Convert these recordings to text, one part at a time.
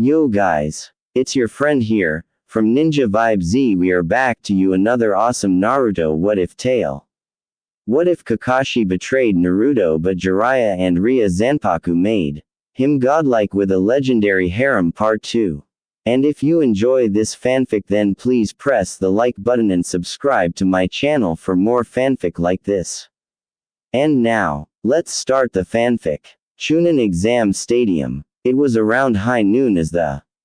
Yo guys, it's your friend here, from ninjavibeZ. We are back to you another awesome Naruto What-If tale. What if Kakashi betrayed Naruto but Jiraiya and Ria Zanpaku made him godlike with a legendary harem part 2. And if you enjoy this fanfic, then please press the like button and subscribe to my channel for more fanfic like this. And now, let's start the fanfic. Chunin Exam Stadium. It was around high noon as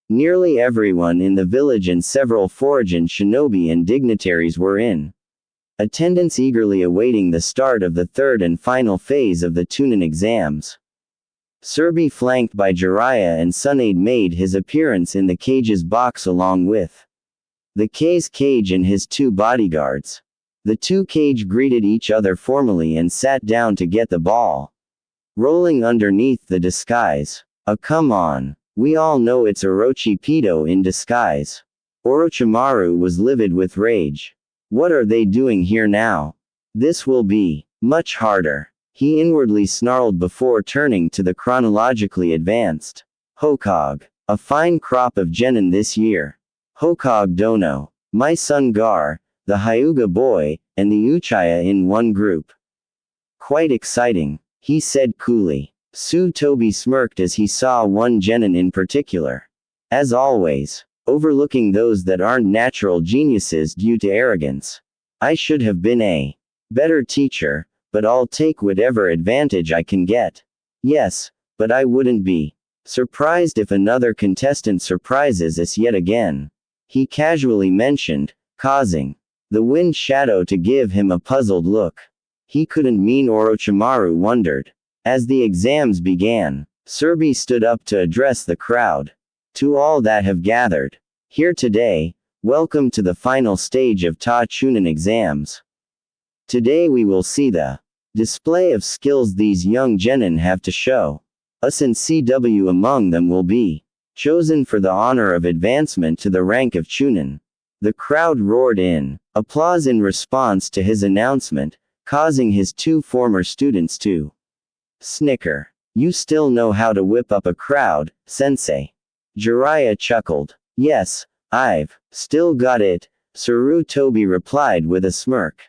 nearly everyone in the village and several foreign shinobi and dignitaries were in attendance, eagerly awaiting the start of the third and final phase of the Chunin exams. Serbi, flanked by Jiraiya and Tsunade, made his appearance in the cage's box along with the K's cage and his two bodyguards. The two cage greeted each other formally and sat down to get the ball rolling underneath the disguise. Come on. We all know it's Orochi Pedo in disguise. Orochimaru was livid with rage. What are they doing here now? This will be much harder, he inwardly snarled before turning to the chronologically advanced Hokage. A fine crop of genin this year. Hokage Dono, my son Gar, the Hyuga boy, and the Uchiha in one group. Quite exciting, he said coolly. Toby smirked as he saw one genin in particular. As always, overlooking those that aren't natural geniuses due to arrogance. I should have been a better teacher, but I'll take whatever advantage I can get. Yes, but I wouldn't be surprised if another contestant surprises us yet again, he casually mentioned, causing the wind shadow to give him a puzzled look. He couldn't mean Orochimaru wondered. As the exams began, Serbi stood up to address the crowd. To all that have gathered here today, welcome to the final stage of Ta Chunin exams. Today we will see the display of skills these young genin have to show us, and CW among them will be chosen for the honor of advancement to the rank of Chunin. The crowd roared in applause in response to his announcement, causing his two former students to snicker. You still know how to whip up a crowd, sensei. Jiraiya chuckled. Yes, I've still got it, Toby replied with a smirk.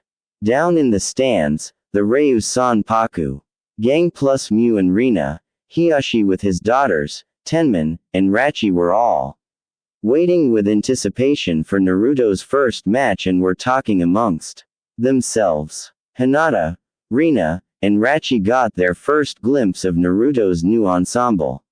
Down in the stands, the Ryu Sanpaku gang plus Mu and Rina, Hiyashi with his daughters, Tenman, and Rachi were all waiting with anticipation for Naruto's first match and were talking amongst themselves. Hinata, Rina, and Rachi got their first glimpse of Naruto's new ensemble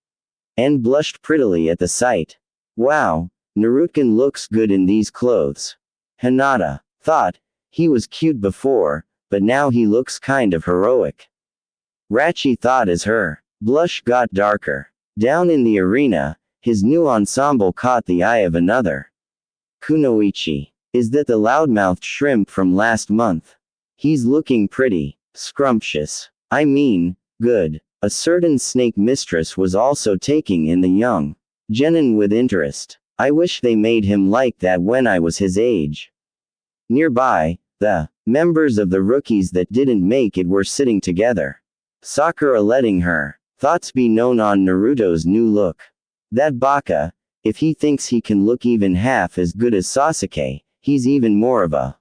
and blushed prettily at the sight. Wow, Naruto looks good in these clothes. Hinata thought he was cute before, but now he looks kind of heroic. Rachi thought as her blush got darker. Down in the arena, his new ensemble caught the eye of another. Kunoichi. Is that the loudmouthed shrimp from last month? He's looking pretty scrumptious. I mean, good. A certain snake mistress was also taking in the young genin with interest. I wish they made him like that when I was his age. Nearby, the members of the rookies that didn't make it were sitting together. Sakura letting her thoughts be known on Naruto's new look. That baka, if he thinks he can look even half as good as Sasuke, he's even more of a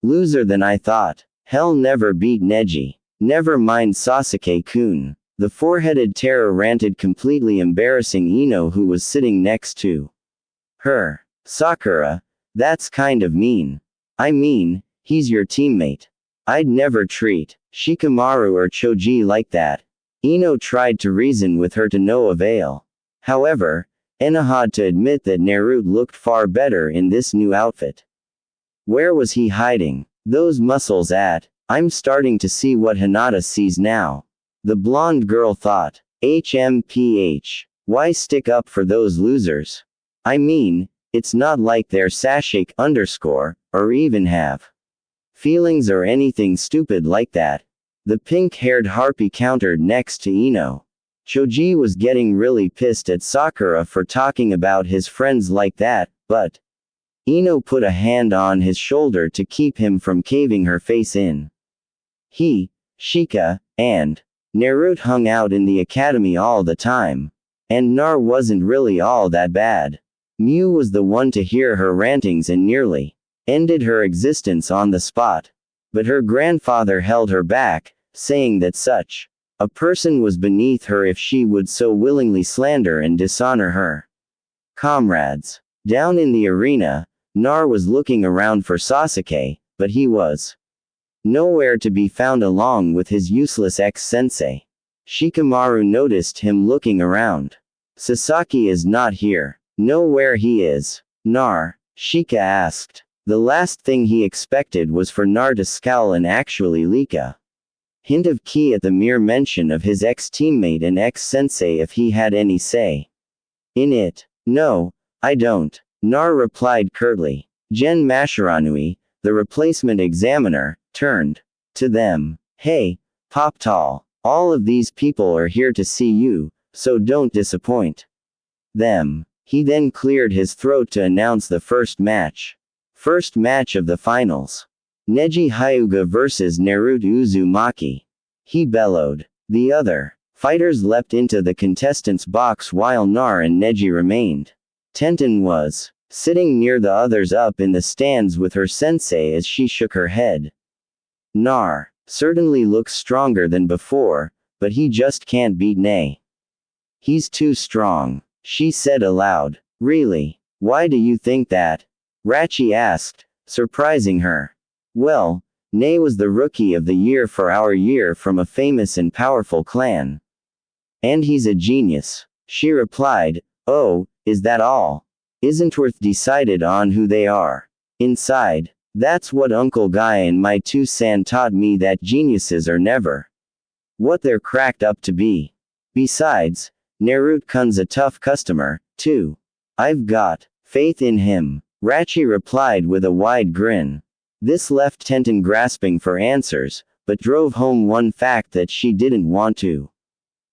loser than I thought. Hell never beat Neji. Never mind Sasuke-kun. The four-headed terror ranted, completely embarrassing Ino, who was sitting next to her. Sakura, that's kind of mean. I mean, he's your teammate. I'd never treat Shikamaru or Choji like that. Ino tried to reason with her to no avail. However, Ena had to admit that Naruto looked far better in this new outfit. Where was he hiding those muscles at? I'm starting to see what Hinata sees now. The blonde girl thought. HMPH. Why stick up for those losers? I mean, it's not like they're sashik _ or even have feelings or anything stupid like that. The pink-haired harpy countered next to Ino. Choji was getting really pissed at Sakura for talking about his friends like that, but Ino put a hand on his shoulder to keep him from caving her face in. He, Shika, and Naruto hung out in the academy all the time. And Nar wasn't really all that bad. Mew was the one to hear her rantings and nearly ended her existence on the spot. But her grandfather held her back, saying that such a person was beneath her if she would so willingly slander and dishonor her comrades. Down in the arena, Nar was looking around for Sasuke, but he was nowhere to be found along with his useless ex-sensei. Shikamaru noticed him looking around. Sasaki is not here. Know where he is? Nar, Shika asked. The last thing he expected was for Nar to scowl and actually leak a hint of ki at the mere mention of his ex-teammate and ex-sensei if he had any say in it. No, I don't. Nar replied curtly. Gen Mashiranui, the replacement examiner, turned to them. Hey, Pop Tall, all of these people are here to see you, so don't disappoint them. He then cleared his throat to announce the first match. First match of the finals. Neji Hyuga vs Naruto Uzumaki. He bellowed. The other fighters leapt into the contestants' box while Nar and Neji remained. Tenten was sitting near the others up in the stands with her sensei as she shook her head. Nar certainly looks stronger than before, but he just can't beat Nei. He's too strong, she said aloud. Really? Why do you think that? Rachi asked, surprising her. Well, Nei was the rookie of the year for our year from a famous and powerful clan. And he's a genius. She replied, oh, is that all? Isn't worth decided on who they are inside. That's what Uncle Guy and my 2-san taught me, that geniuses are never what they're cracked up to be. Besides, Naruto-kun's a tough customer, too. I've got faith in him. Rachi replied with a wide grin. This left Tenten grasping for answers, but drove home one fact that she didn't want to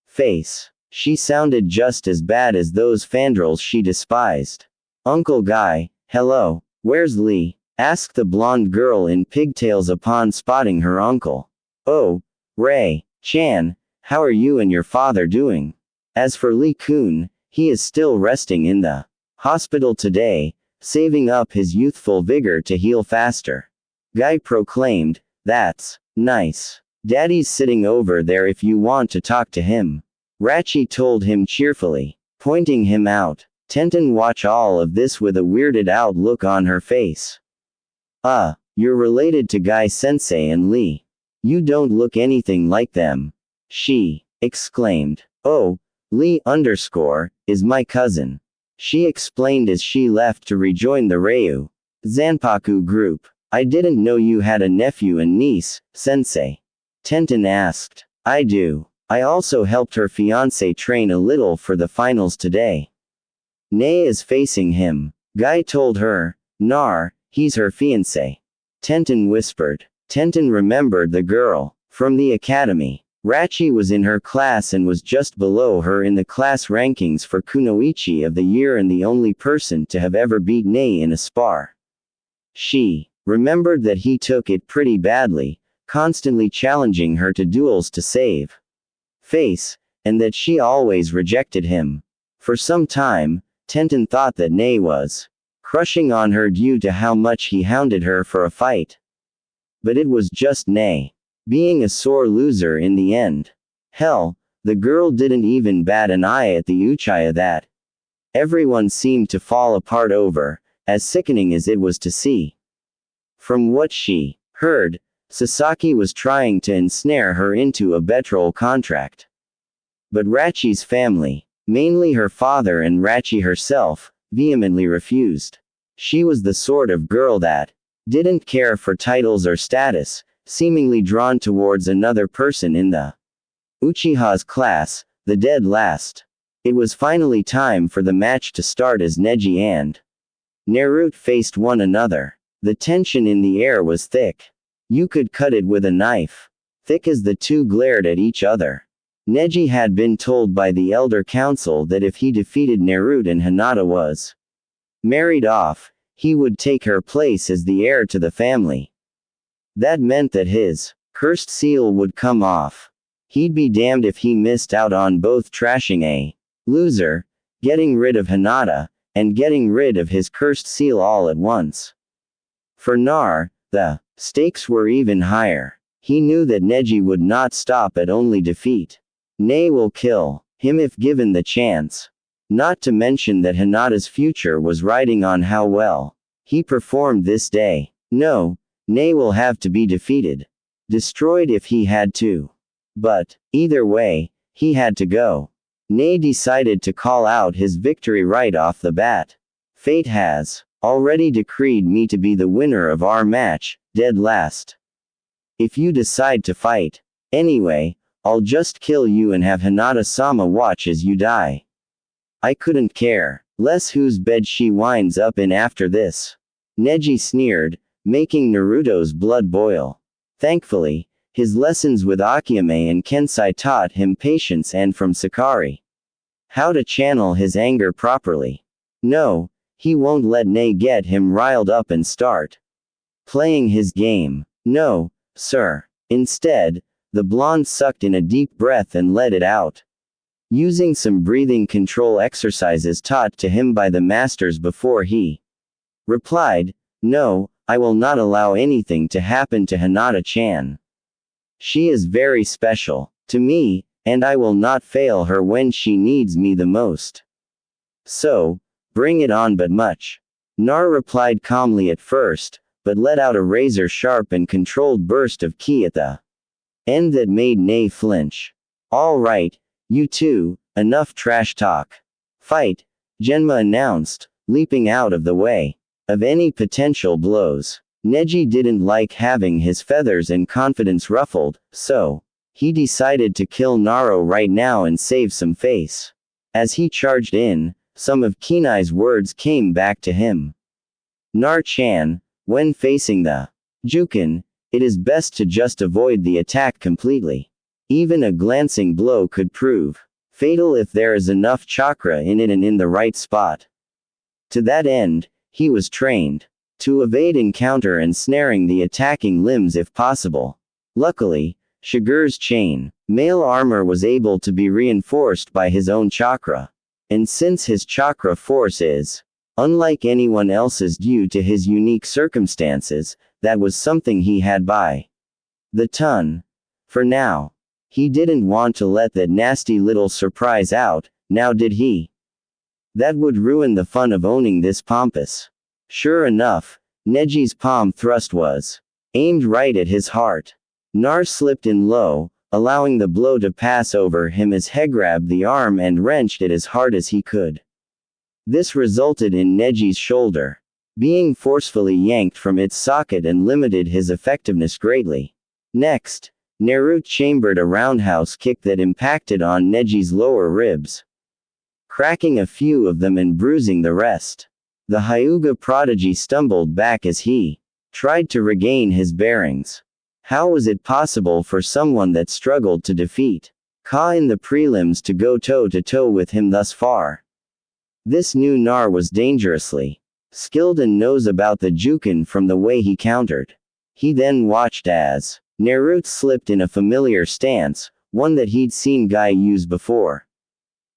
face. She sounded just as bad as those fandrels she despised. Uncle Guy, hello, where's Lee? Asked the blonde girl in pigtails upon spotting her uncle. Oh, Ray-chan, how are you and your father doing? As for Lee-kun, he is still resting in the hospital today, saving up his youthful vigor to heal faster. Guy proclaimed, that's nice. Daddy's sitting over there if you want to talk to him. Rachi told him cheerfully, pointing him out. Tenten watched all of this with a weirded out look on her face. You're related to Guy Sensei and Lee. You don't look anything like them. She exclaimed. Oh, Lee is my cousin. She explained as she left to rejoin the Ryu Zanpaku group. I didn't know you had a nephew and niece, Sensei. Tenten asked. I do. I also helped her fiancé train a little for the finals today. Nei is facing him. Guy told her. Nar, he's her fiancé. Tenten whispered. Tenten remembered the girl from the academy. Rachi was in her class and was just below her in the class rankings for Kunoichi of the year and the only person to have ever beat Nei in a spar. She remembered that he took it pretty badly, constantly challenging her to duels to save face, and that she always rejected him. For some time, Tenten thought that Nei was crushing on her due to how much he hounded her for a fight. But it was just Nei being a sore loser in the end. Hell, the girl didn't even bat an eye at the Uchiha that everyone seemed to fall apart over, as sickening as it was to see. From what she heard, Sasaki was trying to ensnare her into a betrothal contract. But Rachi's family, mainly her father and Rachi herself, vehemently refused. She was the sort of girl that didn't care for titles or status, seemingly drawn towards another person in the Uchiha's class, the dead last. It was finally time for the match to start as Neji and Naruto faced one another. The tension in the air was thick. You could cut it with a knife. Thick as the two glared at each other. Neji had been told by the Elder Council that if he defeated Naruto and Hinata was married off, he would take her place as the heir to the family. That meant that his cursed seal would come off. He'd be damned if he missed out on both trashing a Loser, getting rid of Hinata, and getting rid of his cursed seal all at once. For Nar, the stakes were even higher. He knew that Neji would not stop at only defeat. Ne will kill him if given the chance. Not to mention that Hinata's future was riding on how well he performed this day. No, Ne will have to be defeated. Destroyed if he had to. But, either way, he had to go. Ne decided to call out his victory right off the bat. Fate has already decreed me to be the winner of our match, dead last. If you decide to fight, anyway, I'll just kill you and have Hinata-sama watch as you die. I couldn't care less whose bed she winds up in after this. Neji sneered, making Naruto's blood boil. Thankfully, his lessons with Akiyame and Kensai taught him patience and from Sakari how to channel his anger properly. No, he won't let Ne get him riled up and start playing his game. No, sir. Instead, the blonde sucked in a deep breath and let it out. Using some breathing control exercises taught to him by the masters before he replied, "No, I will not allow anything to happen to Hinata-chan. She is very special to me, and I will not fail her when she needs me the most. So, bring it on." But much. Nar replied calmly at first, but let out a razor-sharp and controlled burst of ki at the end that made Ne flinch. "All right, you two, enough trash talk. Fight," Genma announced, leaping out of the way of any potential blows. Neji didn't like having his feathers and confidence ruffled, so he decided to kill Naro right now and save some face. As he charged in, some of Kinai's words came back to him. "Nar-chan, when facing the Jukin, it is best to just avoid the attack completely. Even a glancing blow could prove fatal if there is enough chakra in it and in the right spot." To that end, he was trained to evade encounter and snaring the attacking limbs if possible. Luckily, Shigur's chain mail armor was able to be reinforced by his own chakra. And since his chakra force is unlike anyone else's due to his unique circumstances, that was something he had by the ton. For now. He didn't want to let that nasty little surprise out, now did he? That would ruin the fun of owning this pompous. Sure enough, Neji's palm thrust was aimed right at his heart. Nar slipped in low, allowing the blow to pass over him as he grabbed the arm and wrenched it as hard as he could. This resulted in Neji's shoulder being forcefully yanked from its socket and limited his effectiveness greatly. Next, Naruto chambered a roundhouse kick that impacted on Neji's lower ribs, cracking a few of them and bruising the rest. The Hyuga prodigy stumbled back as he tried to regain his bearings. How was it possible for someone that struggled to defeat Ka in the prelims to go toe-to-toe with him thus far? This new Nar was dangerously skilled and knows about the Jukin from the way he countered. He then watched as Naruto slipped in a familiar stance, one that he'd seen Guy use before.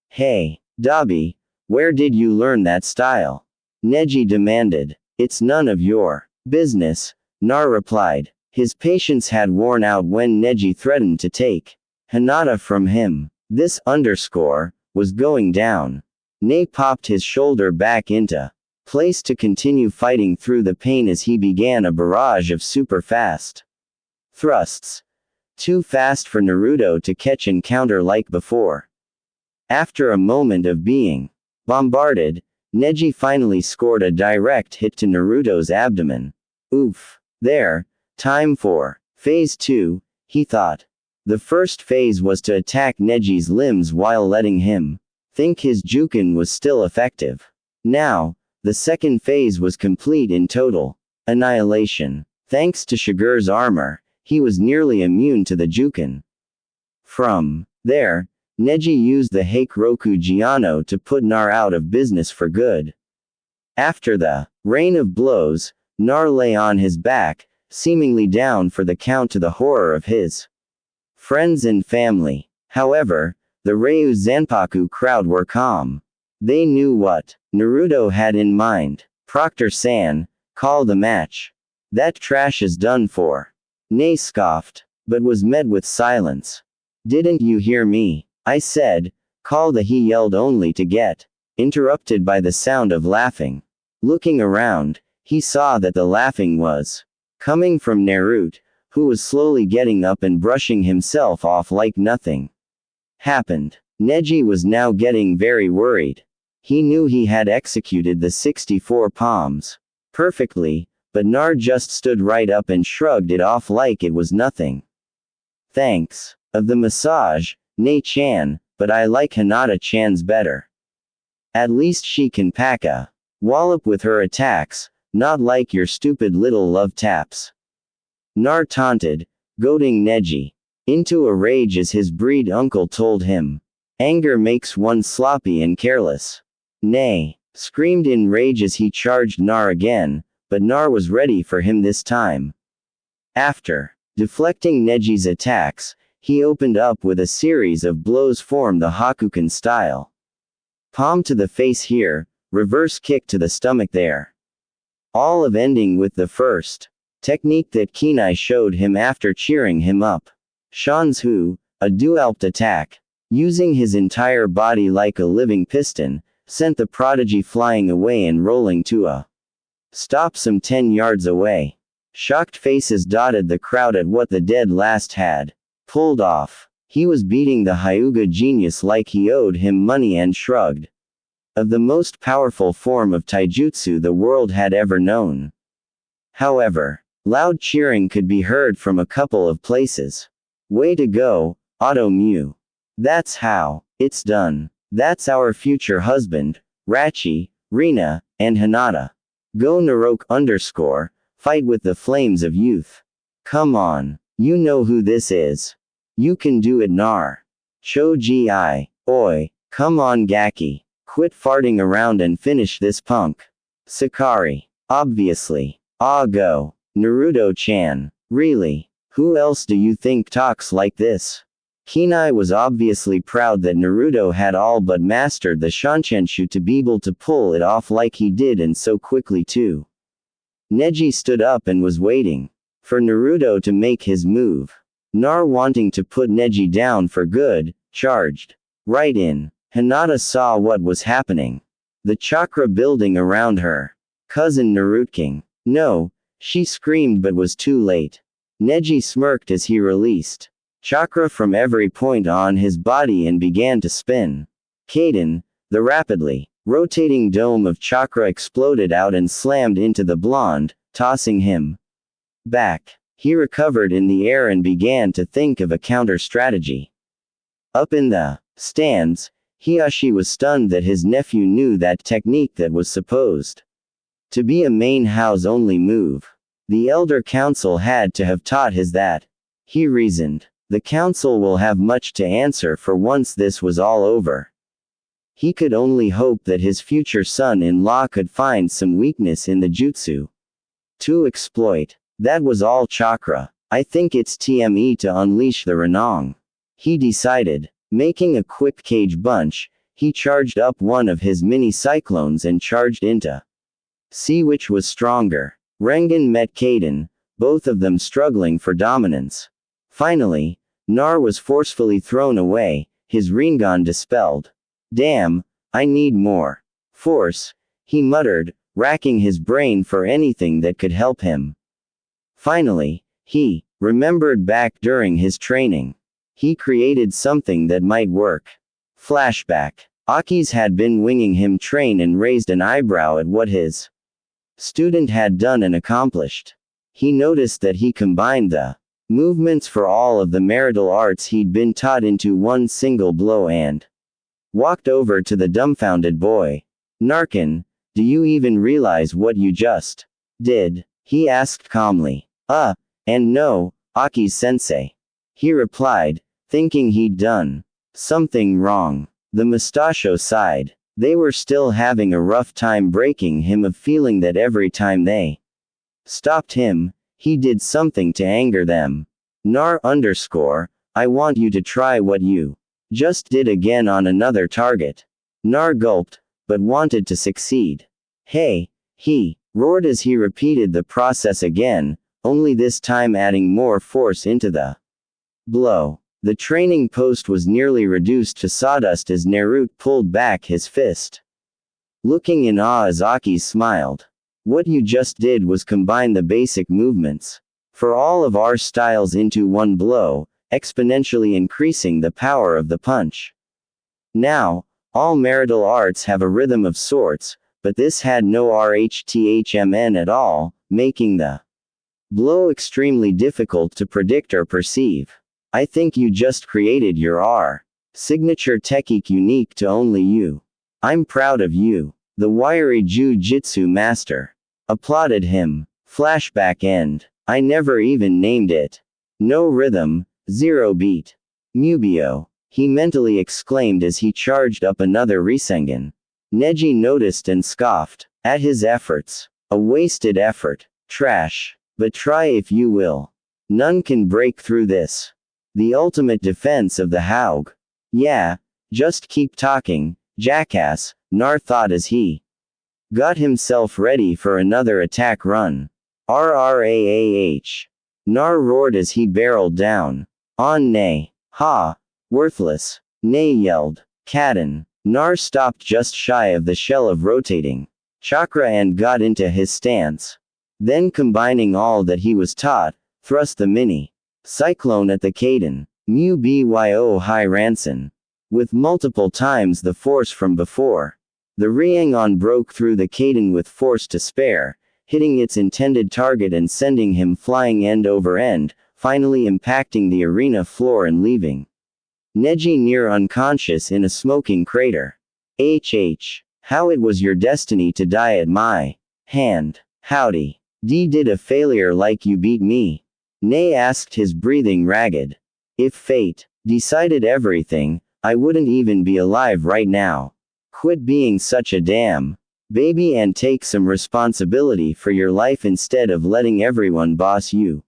"Hey, Dabi, where did you learn that style?" Neji demanded. "It's none of your business," Nar replied. His patience had worn out when Neji threatened to take Hinata from him. This was going down. Ne popped his shoulder back into place to continue fighting through the pain as he began a barrage of super fast thrusts. Too fast for Naruto to catch and counter like before. After a moment of being bombarded, Neji finally scored a direct hit to Naruto's abdomen. Oof. There. Time for Phase 2, he thought. The first phase was to attack Neji's limbs while letting him think his Jukin was still effective. Now, the second phase was complete in total annihilation. Thanks to Shigur's armor, he was nearly immune to the Jukin. From there, Neji used the Heikuroku Giano to put Nar out of business for good. After the rain of blows, Nar lay on his back, seemingly down for the count to the horror of his friends and family. However, The Ryu Zanpaku crowd were calm. They knew what Naruto had in mind. Proctor-san, call the match. That trash is done for. Nay scoffed, but was met with silence. Didn't you hear me? I said, call the he yelled only to get interrupted by the sound of laughing. Looking around, he saw that the laughing was coming from Naruto, who was slowly getting up and brushing himself off like nothing happened. Neji was now getting very worried. He knew he had executed the 64 palms perfectly, but Nar just stood right up and shrugged it off like it was nothing. Thanks. Of the massage, Nei-chan, but I like Hinata-chan's better. At least she can pack a wallop with her attacks, not like your stupid little love taps. Nar taunted, goading Neji into a rage as his breed uncle told him. Anger makes one sloppy and careless. Nay, screamed in rage as he charged Nar again, but Nar was ready for him this time. After deflecting Neji's attacks, he opened up with a series of blows formed the Hakuken style. Palm to the face here, reverse kick to the stomach there. All of ending with the first technique that Kenai showed him after cheering him up. Shanzu, a dualped attack, using his entire body like a living piston, sent the prodigy flying away and rolling to a stop some 10 yards away. Shocked faces dotted the crowd at what the dead last had pulled off. He was beating the Hyuga genius like he owed him money and shrugged. Of the most powerful form of taijutsu the world had ever known. However, loud cheering could be heard from a couple of places. Way to go, Auto Mew. That's how it's done. That's our future husband, Rachi, Rina, and Hinata. Go Naroke_, fight with the flames of youth. Come on, you know who this is. You can do it Nar. Choji I. Oi, come on Gaki. Quit farting around and finish this punk. Sakari. Obviously. Ah go. Naruto-chan. Really? Who else do you think talks like this? Kenai was obviously proud that Naruto had all but mastered the Shanshanshu to be able to pull it off like he did and so quickly too. Neji stood up and was waiting for Naruto to make his move. Nar, wanting to put Neji down for good, charged right in. Hinata saw what was happening. The chakra building around her cousin Naruto. No, she screamed but was too late. Neji smirked as he released chakra from every point on his body and began to spin. Kaden, the rapidly rotating dome of chakra exploded out and slammed into the blonde, tossing him back. He recovered in the air and began to think of a counter strategy. Up in the stands, Hiyashi was stunned that his nephew knew that technique that was supposed to be a main house only move. The elder council had to have taught his that. He reasoned. The council will have much to answer for once this was all over. He could only hope that his future son-in-law could find some weakness in the jutsu to exploit. That was all chakra. I think it's TME to unleash the Renong. He decided. Making a quick cage bunch, he charged up one of his mini cyclones and charged into see which was stronger. Rengen met Kaden, both of them struggling for dominance. Finally, Nar was forcefully thrown away, his Rinnegan dispelled. Damn, I need more force, he muttered, racking his brain for anything that could help him. Finally, he remembered back during his training. He created something that might work. Flashback. Aki's had been winging him train and raised an eyebrow at what his student had done and accomplished. He noticed that he combined the movements for all of the marital arts he'd been taught into one single blow and walked over to the dumbfounded boy. Narkin, do you even realize what you just did? He asked calmly. And no, Aki-sensei. He replied, thinking he'd done something wrong. The mustacho sighed. They were still having a rough time breaking him of feeling that every time they stopped him, he did something to anger them. I want you to try what you Just did again on another target. Nar gulped, but wanted to succeed. Hey, he roared as he repeated the process again, only this time adding more force into the blow. The training post was nearly reduced to sawdust as Naruto pulled back his fist. Looking in awe as Aki smiled. What you just did was combine the basic movements for all of our styles into one blow, exponentially increasing the power of the punch. Now, all martial arts have a rhythm of sorts, but this had no rhythmn at all, making the blow extremely difficult to predict or perceive. I think you just created your signature technique unique to only you. I'm proud of you. The wiry Jiu-Jitsu master applauded him. Flashback end. I never even named it. No rhythm, zero beat. Mubio, he mentally exclaimed as he charged up another Rasengan. Neji noticed and scoffed at his efforts. A wasted effort. Trash. But try if you will. None can break through this. The ultimate defense of the Haug. Yeah, just keep talking, jackass, Nar thought as he got himself ready for another attack run. RRAAH. Nar roared as he barreled down. On Nay. Ha. Worthless. Nay yelled. Kaden. Nar stopped just shy of the shell of rotating chakra and got into his stance. Then combining all that he was taught, thrust the mini cyclone at the Kaden. Mu Byo High Ranson. With multiple times the force from before. The Ryangon broke through the Kaden with force to spare, hitting its intended target and sending him flying end over end, finally impacting the arena floor and leaving Neji near unconscious in a smoking crater. How it was your destiny to die at my hand. Howdy. Did a failure like you beat me? Nay asked, his breathing ragged. If fate decided everything, I wouldn't even be alive right now. Quit being such a damn baby and take some responsibility for your life instead of letting everyone boss you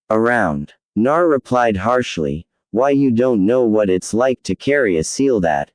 around. Nar replied harshly, why, you don't know what it's like to carry a seal that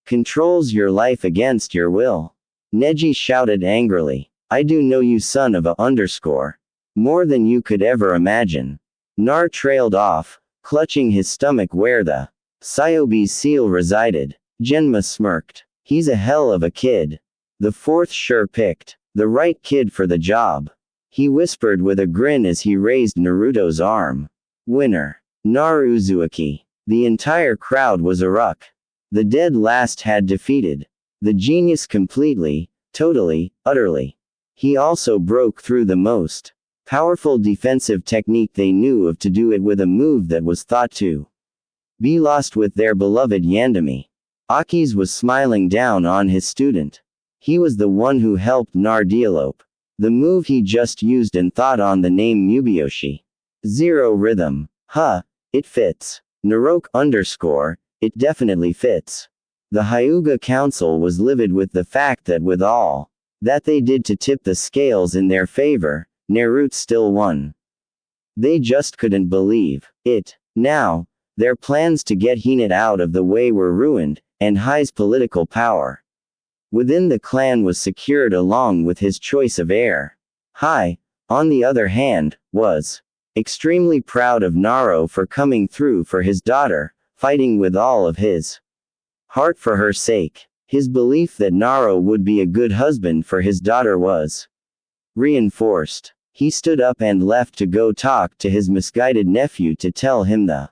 controls your life against your will. Neji shouted angrily. I do know, you son of a underscore. More than you could ever imagine. Nar trailed off, clutching his stomach where the Cyobe's seal resided. Genma smirked. He's a hell of a kid. The fourth sure picked the right kid for the job. He whispered with a grin as he raised Naruto's arm. Winner. Nar Uzumaki. The entire crowd was a ruck. The dead last had defeated the genius completely, totally, utterly. He also broke through the most powerful defensive technique they knew of, to do it with a move that was thought to be lost with their beloved Yandami. Aki's was smiling down on his student. He was the one who helped Nar deelope the move he just used and thought on the name Mubioshi. Zero rhythm. Huh, it fits. Naroke underscore, it definitely fits. The Hyuga Council was livid with the fact that with all that they did to tip the scales in their favor, Naruto still won. They just couldn't believe it. Now, their plans to get Hinata out of the way were ruined, and Hai's political power within the clan was secured along with his choice of heir. Hai, on the other hand, was extremely proud of Naro for coming through for his daughter, fighting with all of his heart for her sake. His belief that Naro would be a good husband for his daughter was reinforced. He stood up and left to go talk to his misguided nephew to tell him the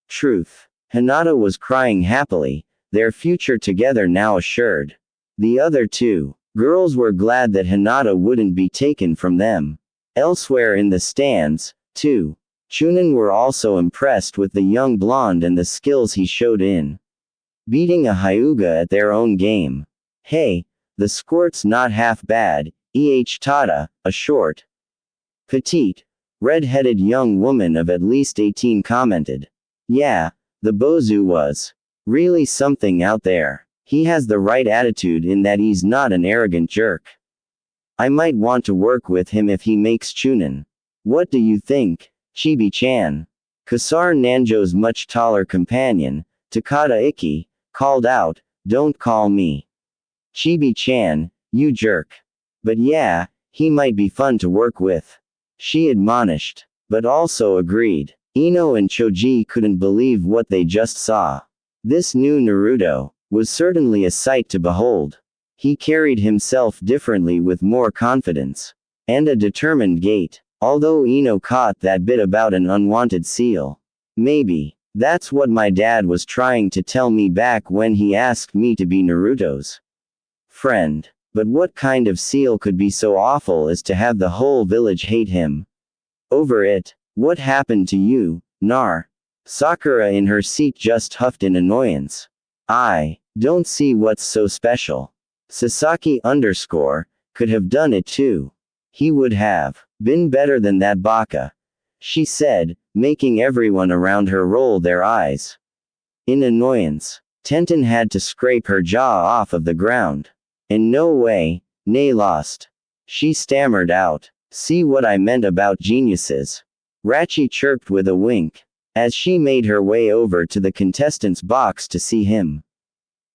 truth. Hinata was crying happily, their future together now assured. The other two girls were glad that Hinata wouldn't be taken from them. Elsewhere in the stands, too, Chunin were also impressed with the young blonde and the skills he showed in beating a Hyuga at their own game. Hey, the squirt's not half bad. Tada, a short, petite, red-headed young woman of at least 18 commented. Yeah, the Bozu was really something out there. He has the right attitude in that he's not an arrogant jerk. I might want to work with him if he makes Chunin. What do you think, Chibi-chan? Kasar Nanjo's much taller companion, Takada Iki called out, "Don't call me Chibi-chan, you jerk." "But yeah, he might be fun to work with," she admonished. But also agreed. Ino and Choji couldn't believe what they just saw. This new Naruto was certainly a sight to behold. He carried himself differently with more confidence and a determined gait. Although Ino caught that bit about an unwanted seal. Maybe that's what my dad was trying to tell me back when he asked me to be Naruto's friend. But what kind of seal could be so awful as to have the whole village hate him over it? "What happened to you, Nar?" Sakura in her seat just huffed in annoyance. "I don't see what's so special. Sasaki could have done it too. He would have been better than that baka," she said, making everyone around her roll their eyes in annoyance. Tenten had to scrape her jaw off of the ground. "In no way, nay lost," she stammered out. "See what I meant about geniuses?" Rachi chirped with a wink, as she made her way over to the contestants' box to see him.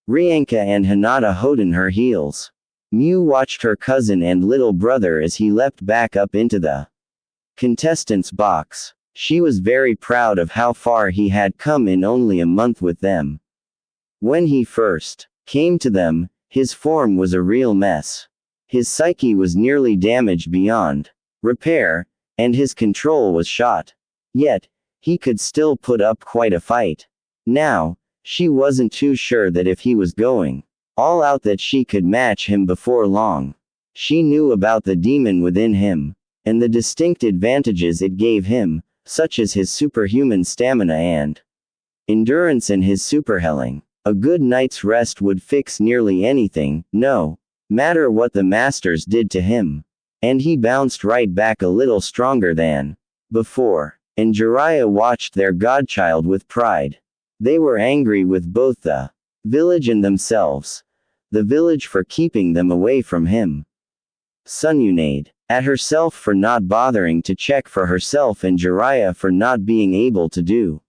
Rienka and Hinata hoden her heels. Miu watched her cousin and little brother as he leapt back up into the contestants' box. She was very proud of how far he had come in only a month with them. When he first came to them, his form was a real mess. His psyche was nearly damaged beyond repair, and his control was shot. Yet, he could still put up quite a fight. Now, she wasn't too sure that if he was going all out that she could match him before long. She knew about the demon within him, and the distinct advantages it gave him, such as his superhuman stamina and endurance and his superhealing. A good night's rest would fix nearly anything, no matter what the masters did to him. And he bounced right back a little stronger than before. And Jiraiya watched their godchild with pride. They were angry with both the village and themselves. The village for keeping them away from him. Sununade at herself for not bothering to check for herself and Jiraiya for not being able to do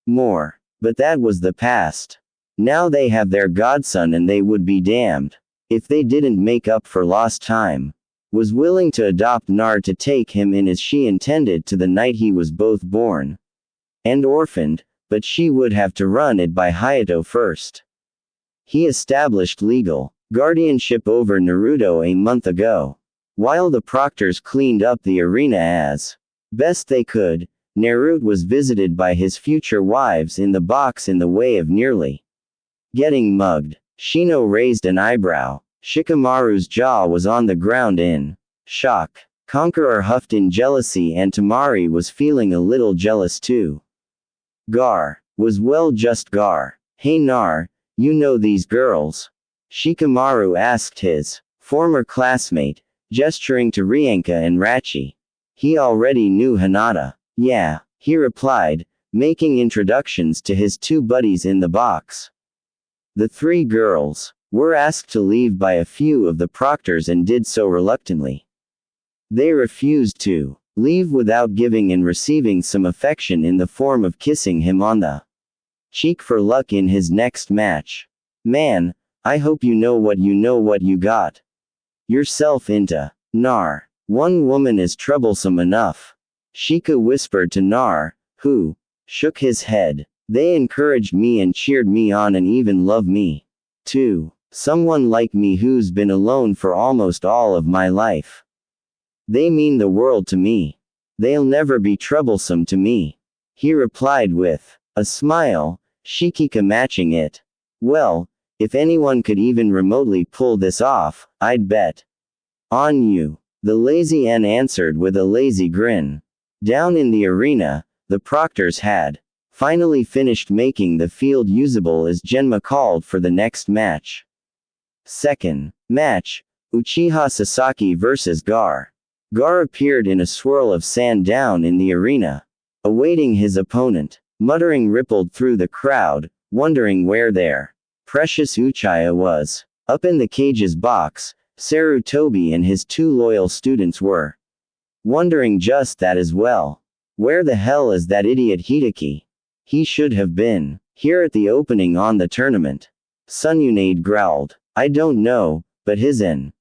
more. But that was the past. Now they have their godson and they would be damned if they didn't make up for lost time. Was willing to adopt Nar to take him in as she intended to the night he was both born and orphaned, but she would have to run it by Hayato first. He established legal guardianship over Naruto a month ago. While the proctors cleaned up the arena as best they could, Naruto was visited by his future wives in the box in the way of nearly getting mugged. Shino raised an eyebrow. Shikamaru's jaw was on the ground in shock. Conqueror huffed in jealousy and Tamari was feeling a little jealous too. Gar was well just Gar. "Hey Nar, you know these girls?" Shikamaru asked his former classmate, gesturing to Rienka and Rachi. He already knew Hinata. "Yeah," he replied, making introductions to his two buddies in the box. The three girls were asked to leave by a few of the proctors and did so reluctantly. They refused to leave without giving and receiving some affection in the form of kissing him on the cheek for luck in his next match. "Man, I hope you know what you got yourself into, Nar. One woman is troublesome enough." Shika whispered to Nar, who shook his head. "They encouraged me and cheered me on and even love me too. Someone like me who's been alone for almost all of my life. They mean the world to me. They'll never be troublesome to me," he replied with a smile, Shikika matching it. "Well, if anyone could even remotely pull this off, I'd bet on you," the lazy N answered with a lazy grin. Down in the arena, the proctors had finally finished making the field usable as Genma called for the next match. Second match, Uchiha Sasaki vs. Gar. Gar appeared in a swirl of sand down in the arena, awaiting his opponent. Muttering rippled through the crowd, wondering where their precious Uchiha was. Up in the cage's box, Sarutobi and his two loyal students were wondering just that as well. Where the hell is that idiot Hideki? He should have been Here at the opening on the tournament. Sununade growled. I don't know, but the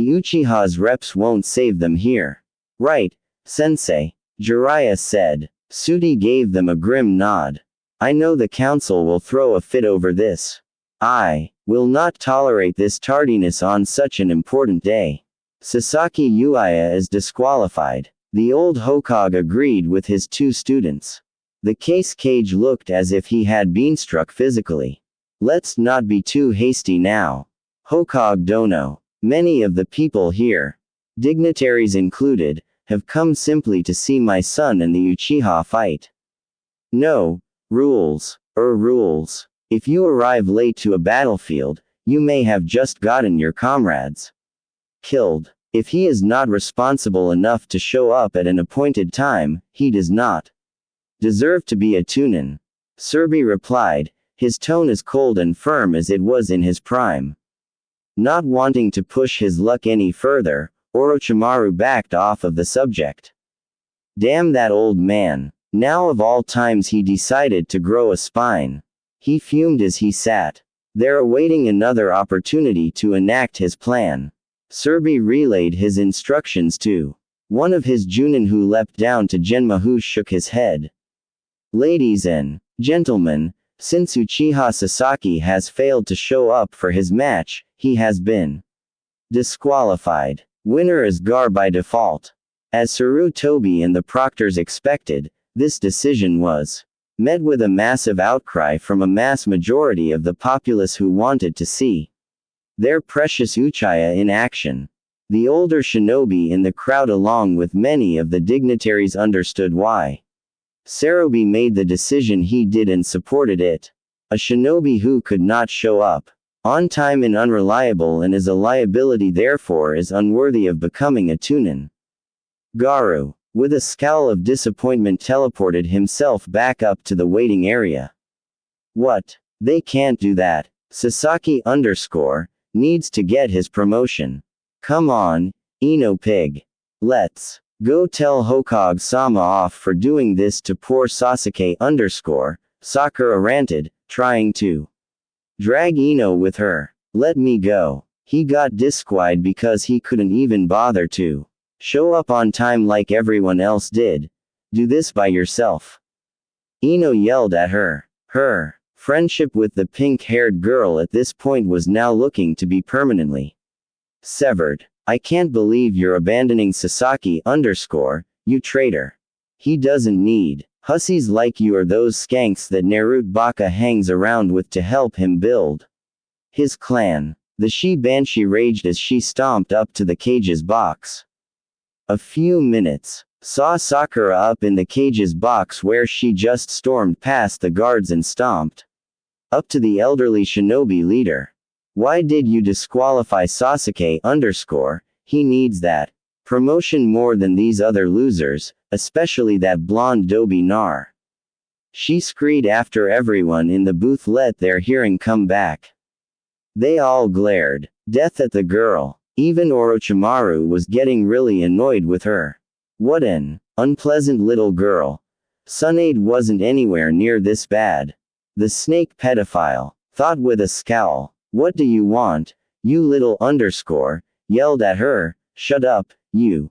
Uchiha's reps won't save them here. Right, sensei, Jiraiya said. Sudi gave them a grim nod. I know the council will throw a fit over this. I will not tolerate this tardiness on such an important day. Sasaki Uchiha is disqualified. The old Hokage agreed with his two students. The case cage looked as if he had been struck physically. Let's not be too hasty now. Hokage Dono. Many of the people here, dignitaries included, have come simply to see my son and the Uchiha fight. No. Rules. Rules. If you arrive late to a battlefield, you may have just gotten your comrades killed. If he is not responsible enough to show up at an appointed time, he does not deserve to be a Chunin. Serbi replied, his tone as cold and firm as it was in his prime. Not wanting to push his luck any further, Orochimaru backed off of the subject. Damn that old man. Now of all times he decided to grow a spine. He fumed as he sat there awaiting another opportunity to enact his plan. Serbi relayed his instructions to one of his Junin who leapt down to Genma, who shook his head. Ladies and gentlemen, since Uchiha Sasaki has failed to show up for his match, he has been disqualified. Winner is Gar by default. As Sarutobi and the proctors expected, this decision was met with a massive outcry from a mass majority of the populace who wanted to see their precious Uchiha in action. The older shinobi in the crowd along with many of the dignitaries understood why Sarutobi made the decision he did and supported it. A shinobi who could not show up on time and unreliable and is a liability, therefore is unworthy of becoming a Chunin. Garu, with a scowl of disappointment, teleported himself back up to the waiting area. What? They can't do that. Sasaki needs to get his promotion. Come on, Ino pig. Let's go tell Hokage-sama off for doing this to poor Sasuke Sakura ranted, trying to drag Ino with her. Let me go. He got disqualified because he couldn't even bother to show up on time like everyone else did. Do this by yourself. Ino yelled at her. Her friendship with the pink-haired girl at this point was now looking to be permanently severed. I can't believe you're abandoning Sasaki you traitor. He doesn't need hussies like you or those skanks that Naruto Baka hangs around with to help him build his clan. The she-banshee raged as she stomped up to the cage's box. A few minutes saw Sakura up in the cage's box where she just stormed past the guards and stomped up to the elderly shinobi leader. Why did you disqualify Sasuke He needs that promotion more than these other losers, especially that blonde Dobi Nar. She screamed after everyone in the booth let their hearing come back. They all glared death at the girl. Even Orochimaru was getting really annoyed with her. What an unpleasant little girl. Tsunade wasn't anywhere near this bad. The snake pedophile thought with a scowl. What do you want, you little yelled at her. Shut up, you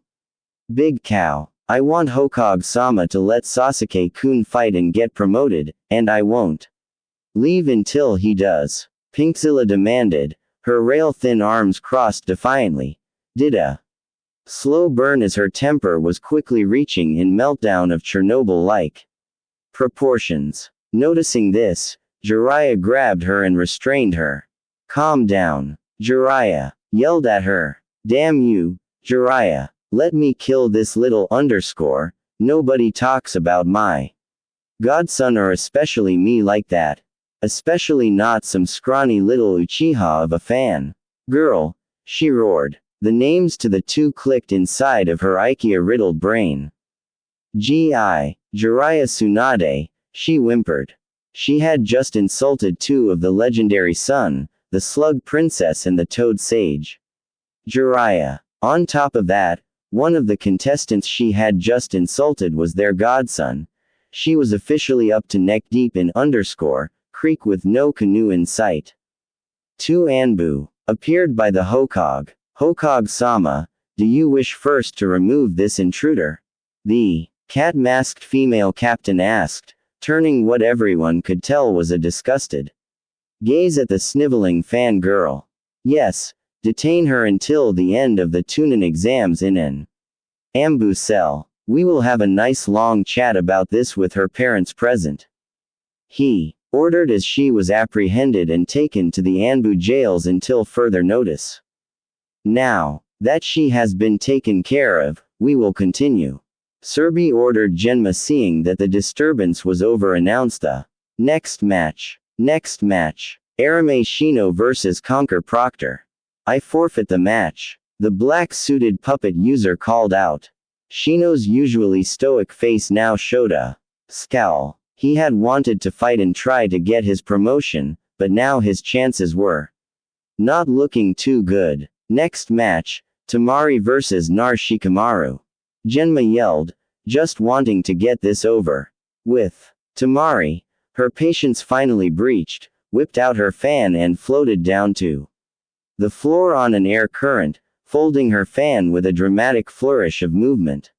big cow. I want Hokage-sama to let Sasuke-kun fight and get promoted, and I won't leave until he does. Pinkzilla demanded, her rail-thin arms crossed defiantly. Did a slow burn as her temper was quickly reaching in meltdown of Chernobyl-like proportions. Noticing this, Jiraiya grabbed her and restrained her. Calm down. Jiraiya yelled at her. Damn you, Jiraiya. Let me kill this little nobody talks about my godson or especially me like that. Especially not some scrawny little Uchiha of a fan. Girl, she roared. The names to the two clicked inside of her Ikea-riddled brain. Jiraiya Tsunade, she whimpered. She had just insulted two of the legendary Sun, the Slug Princess and the Toad Sage. Jiraiya. On top of that, one of the contestants she had just insulted was their godson. She was officially up to neck deep in creek with no canoe in sight. 2 Anbu appeared by the Hokage. Hokage-sama, do you wish first to remove this intruder? The cat-masked female captain asked, turning what everyone could tell was a disgusted gaze at the sniveling fangirl. Yes, detain her until the end of the Tunin exams in an Ambu cell. We will have a nice long chat about this with her parents present. He ordered as she was apprehended and taken to the Anbu jails until further notice. Now that she has been taken care of, we will continue. Serbi ordered Genma, seeing that the disturbance was over, announced the next match. Arame Shino vs. Conquer Proctor. I forfeit the match. The black-suited puppet user called out. Shino's usually stoic face now showed a scowl. He had wanted to fight and try to get his promotion, but now his chances were not looking too good. Next match, Tamari vs. Nar Shikamaru. Genma yelled, just wanting to get this over with. Tamari, her patience finally breached, whipped out her fan and floated down to the floor on an air current, folding her fan with a dramatic flourish of movement.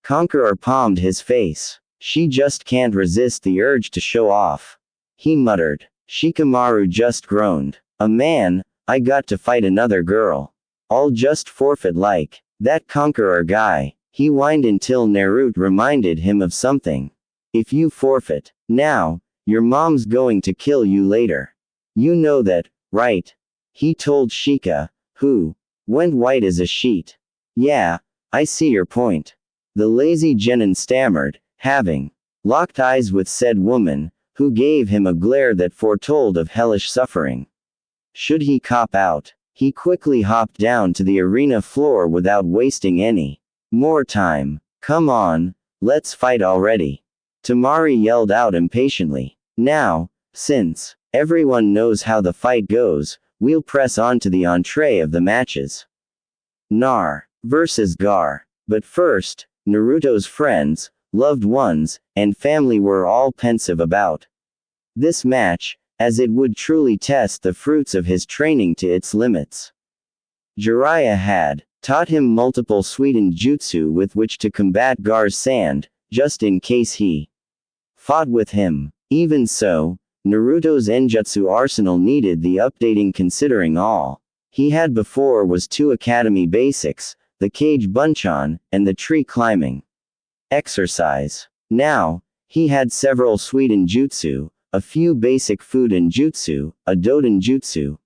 Conqueror palmed his face. She just can't resist the urge to show off, he muttered. Shikamaru just groaned. A man, I got to fight another girl. I'll just forfeit like that Conqueror guy. He whined until Naruto reminded him of something. If you forfeit now, your mom's going to kill you later. You know that, right? He told Shika, who went white as a sheet. Yeah, I see your point. The lazy genin stammered, having locked eyes with said woman, who gave him a glare that foretold of hellish suffering. Should he cop out? He quickly hopped down to the arena floor without wasting any more time. Come on, let's fight already. Tamari yelled out impatiently. Now, since everyone knows how the fight goes, we'll press on to the entree of the matches. Nar versus Gar. But first, Naruto's friends, loved ones, and family were all pensive about this match, as it would truly test the fruits of his training to its limits. Jiraiya had taught him multiple sweetened jutsu with which to combat Gar's sand, just in case he fought with him. Even so, Naruto's Enjutsu arsenal needed the updating, considering all he had before was 2 academy basics, the Kage Bunchan, and the tree climbing exercise. Now, he had several sweetened jutsu, a few basic Fuden jutsu, a Doden jutsu,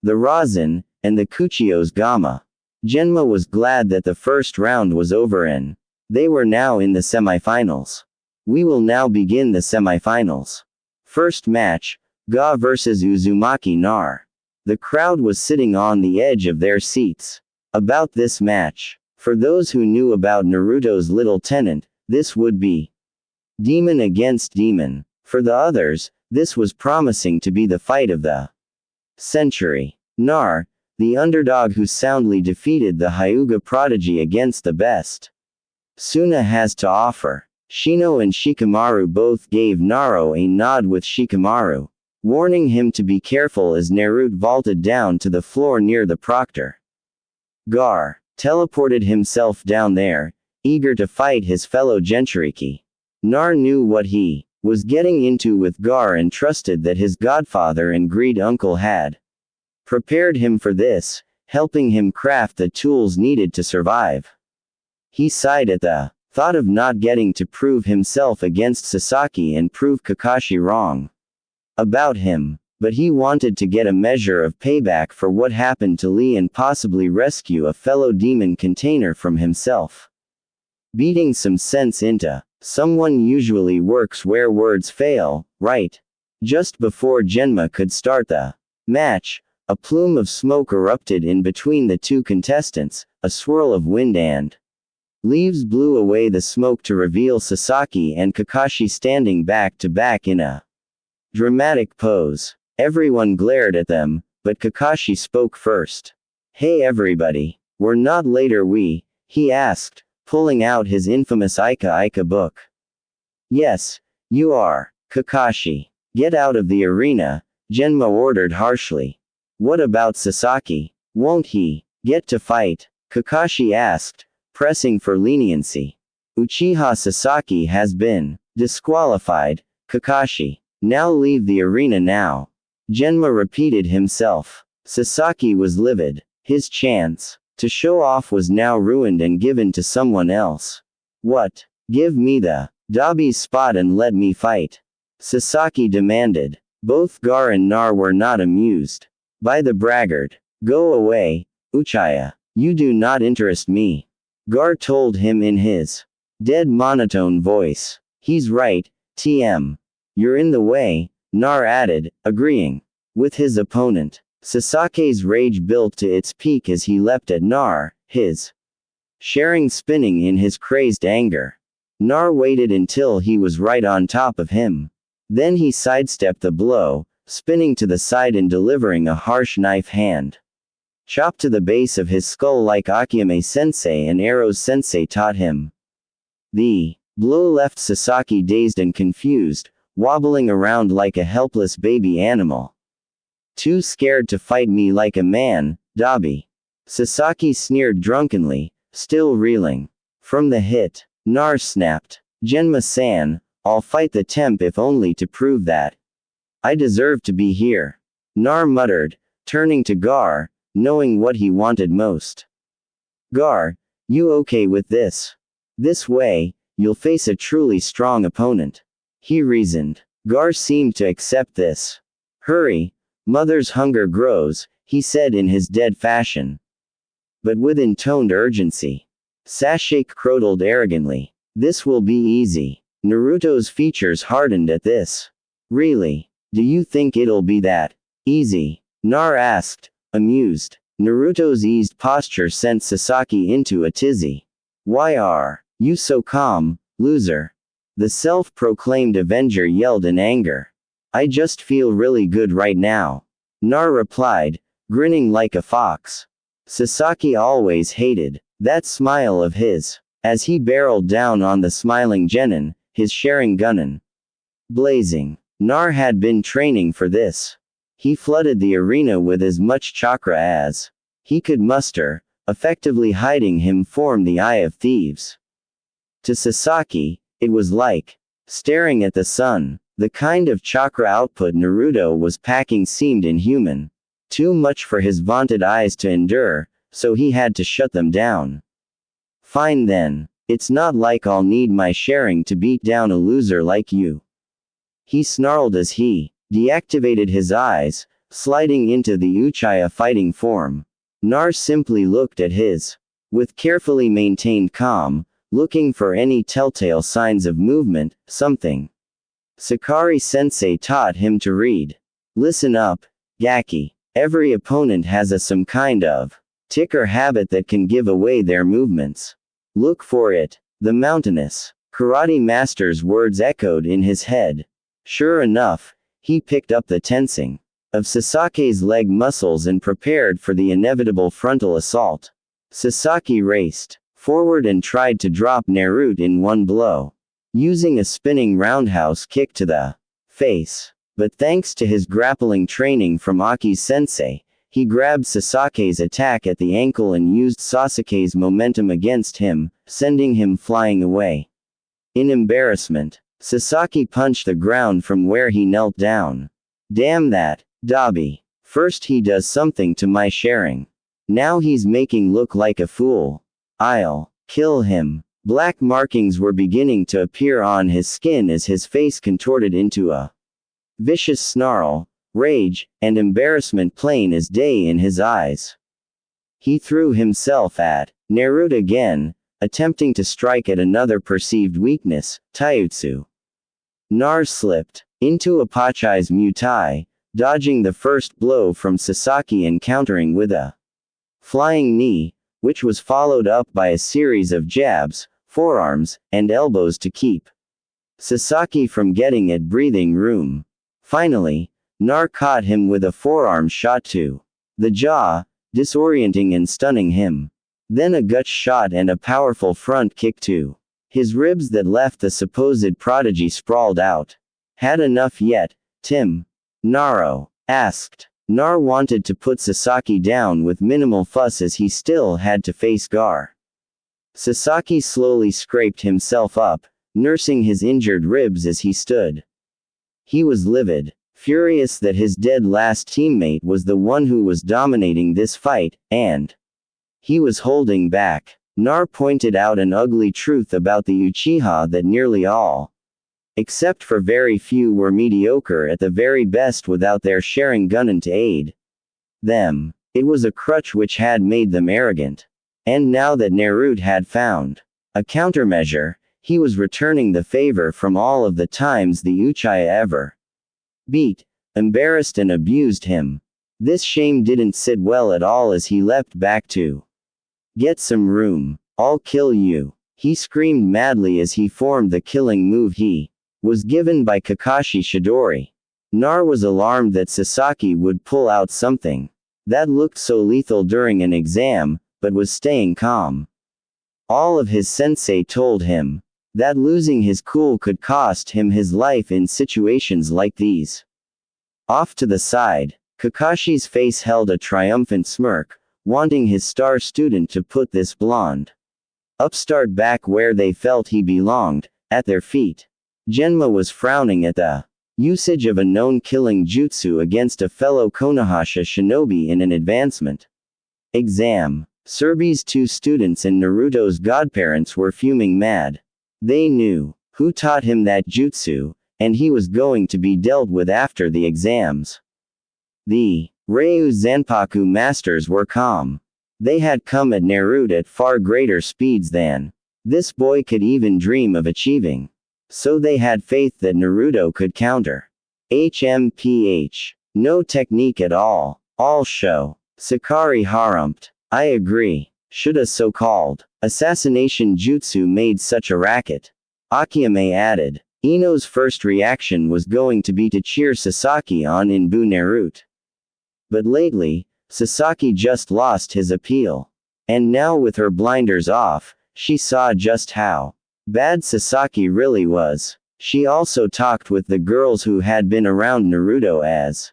the Rasen, and the Kuchio's Gamma. Genma was glad that the first round was over and they were now in the semifinals. We will now begin the semifinals. First match, Ga vs. Uzumaki Nar. The crowd was sitting on the edge of their seats about this match. For those who knew about Naruto's little tenant, this would be demon against demon. For the others, this was promising to be the fight of the century. Nar, the underdog who soundly defeated the Hyuga prodigy against the best Suna has to offer. Shino and Shikamaru both gave Naro a nod, with Shikamaru warning him to be careful as Naruto vaulted down to the floor near the proctor. Gar teleported himself down there, eager to fight his fellow Jinchuriki. Nar knew what he was getting into with Gar and trusted that his godfather and greed uncle had prepared him for this, helping him craft the tools needed to survive. He sighed at the thought of not getting to prove himself against Sasaki and prove Kakashi wrong about him, but he wanted to get a measure of payback for what happened to Lee and possibly rescue a fellow demon container from himself. Beating some sense into someone usually works where words fail, right? Just before Genma could start the match, a plume of smoke erupted in between the two contestants, a swirl of wind and leaves blew away the smoke to reveal Sasaki and Kakashi standing back to back in a dramatic pose. Everyone glared at them, but Kakashi spoke first. Hey everybody, we're not later he asked, pulling out his infamous Ika Ika book. Yes, you are, Kakashi. Get out of the arena, Genma ordered harshly. What about Sasaki? Won't he get to fight? Kakashi asked, pressing for leniency. Uchiha Sasaki has been disqualified, Kakashi. Now leave the arena now. Genma repeated himself. Sasaki was livid. His chance to show off was now ruined and given to someone else. What? Give me the Dabi's spot and let me fight. Sasaki demanded. Both Gar and Nar were not amused by the braggart. Go away, Uchiha. You do not interest me. Gar told him in his dead monotone voice. He's right, TM. You're in the way, Nar added, agreeing with his opponent. Sasake's rage built to its peak as he leapt at Nar, his sharing spinning in his crazed anger. Nar waited until he was right on top of him. Then he sidestepped the blow, spinning to the side and delivering a harsh knife hand chop to the base of his skull like Akiyama Sensei and Arrow Sensei taught him. The blow left Sasaki dazed and confused, wobbling around like a helpless baby animal. Too scared to fight me like a man, Dabi. Sasaki sneered drunkenly, still reeling from the hit. Nar snapped. Genma-san, I'll fight the temp if only to prove that I deserve to be here. Nar muttered, turning to Gar, knowing what he wanted most. Gar, you okay with this? This way, you'll face a truly strong opponent. He reasoned. Gar seemed to accept this. Hurry, mother's hunger grows, he said in his dead fashion, but with intoned urgency. Sasuke crotaled arrogantly. This will be easy. Naruto's features hardened at this. Really? Do you think it'll be that easy? Nar asked, amused. Naruto's eased posture sent Sasaki into a tizzy. Why are you so calm, loser? The self-proclaimed Avenger yelled in anger. I just feel really good right now. Nar replied, grinning like a fox. Sasaki always hated that smile of his. As he barreled down on the smiling genin, his Sharinganin blazing. Nar had been training for this. He flooded the arena with as much chakra as he could muster, effectively hiding him from the eye of thieves. To Sasaki, it was like staring at the sun. The kind of chakra output Naruto was packing seemed inhuman. Too much for his vaunted eyes to endure, so he had to shut them down. Fine then. It's not like I'll need my sharing to beat down a loser like you. He snarled as he deactivated his eyes, sliding into the Uchiha fighting form. Nar simply looked at his with carefully maintained calm, looking for any telltale signs of movement, something Sakari Sensei taught him to read. Listen up, Gaki. Every opponent has some kind of tic or habit that can give away their movements. Look for it. The mountainous karate master's words echoed in his head. Sure enough, he picked up the tensing of Sasake's leg muscles and prepared for the inevitable frontal assault. Sasaki raced forward and tried to drop Naruto in one blow, using a spinning roundhouse kick to the face. But thanks to his grappling training from Aki's sensei, he grabbed Sasake's attack at the ankle and used Sasuke's momentum against him, sending him flying away. In embarrassment, Sasaki punched the ground from where he knelt down. Damn that, Dabi. First he does something to my sharing. Now he's making look like a fool. I'll kill him. Black markings were beginning to appear on his skin as his face contorted into a vicious snarl, rage, and embarrassment plain as day in his eyes. He threw himself at Naruto again, attempting to strike at another perceived weakness, taijutsu. Nar slipped into Apache's mutai, dodging the first blow from Sasaki and countering with a flying knee, which was followed up by a series of jabs, forearms, and elbows to keep Sasaki from getting at breathing room. Finally, Nar caught him with a forearm shot to the jaw, disorienting and stunning him. Then a gut shot and a powerful front kick to his ribs that left the supposed prodigy sprawled out. Had enough yet, Tim? Naro asked. Nar wanted to put Sasaki down with minimal fuss as he still had to face Gar. Sasaki slowly scraped himself up, nursing his injured ribs as he stood. He was livid, furious that his dead last teammate was the one who was dominating this fight, and he was holding back. Nar pointed out an ugly truth about the Uchiha that nearly all, except for very few, were mediocre at the very best without their Sharingan to aid them. It was a crutch which had made them arrogant. And now that Naruto had found a countermeasure, he was returning the favor from all of the times the Uchiha ever beat, embarrassed and abused him. This shame didn't sit well at all as he leapt back to get some room. I'll kill you, he screamed madly as he formed the killing move he was given by Kakashi Chidori. Nar was alarmed that Sasaki would pull out something that looked so lethal during an exam, but was staying calm. All of his sensei told him that losing his cool could cost him his life in situations like these. Off to the side, Kakashi's face held a triumphant smirk, wanting his star student to put this blonde upstart back where they felt he belonged, at their feet. Genma was frowning at the usage of a known killing jutsu against a fellow Konohasha shinobi in an advancement exam. Serbi's two students and Naruto's godparents were fuming mad. They knew who taught him that jutsu, and he was going to be dealt with after the exams. The Ryu Zanpaku masters were calm. They had come at Naruto at far greater speeds than this boy could even dream of achieving. So they had faith that Naruto could counter. HMPH. No technique at all show. Sakari harumped. I agree. Should a so-called assassination jutsu made such a racket? Akiyame added. Ino's first reaction was going to be to cheer Sasaki on in Bu Naruto. But lately, Sasaki just lost his appeal. And now with her blinders off, she saw just how bad Sasaki really was. She also talked with the girls who had been around Naruto as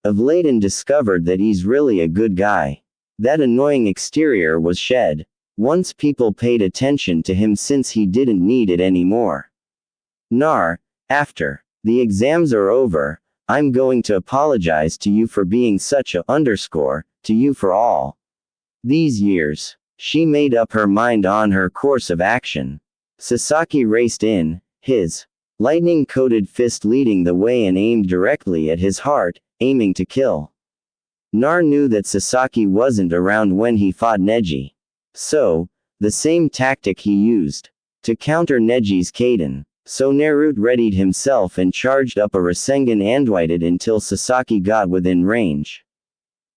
of late and discovered that he's really a good guy. That annoying exterior was shed once people paid attention to him since he didn't need it anymore. Nar, after the exams are over, I'm going to apologize to you for being such a to you for all these years. She made up her mind on her course of action. Sasaki raced in, his lightning-coated fist leading the way and aimed directly at his heart, aiming to kill. Nar knew that Sasaki wasn't around when he fought Neji. So, the same tactic he used to counter Neji's Kaden. So Naruto readied himself and charged up a Rasengan and waited until Sasaki got within range.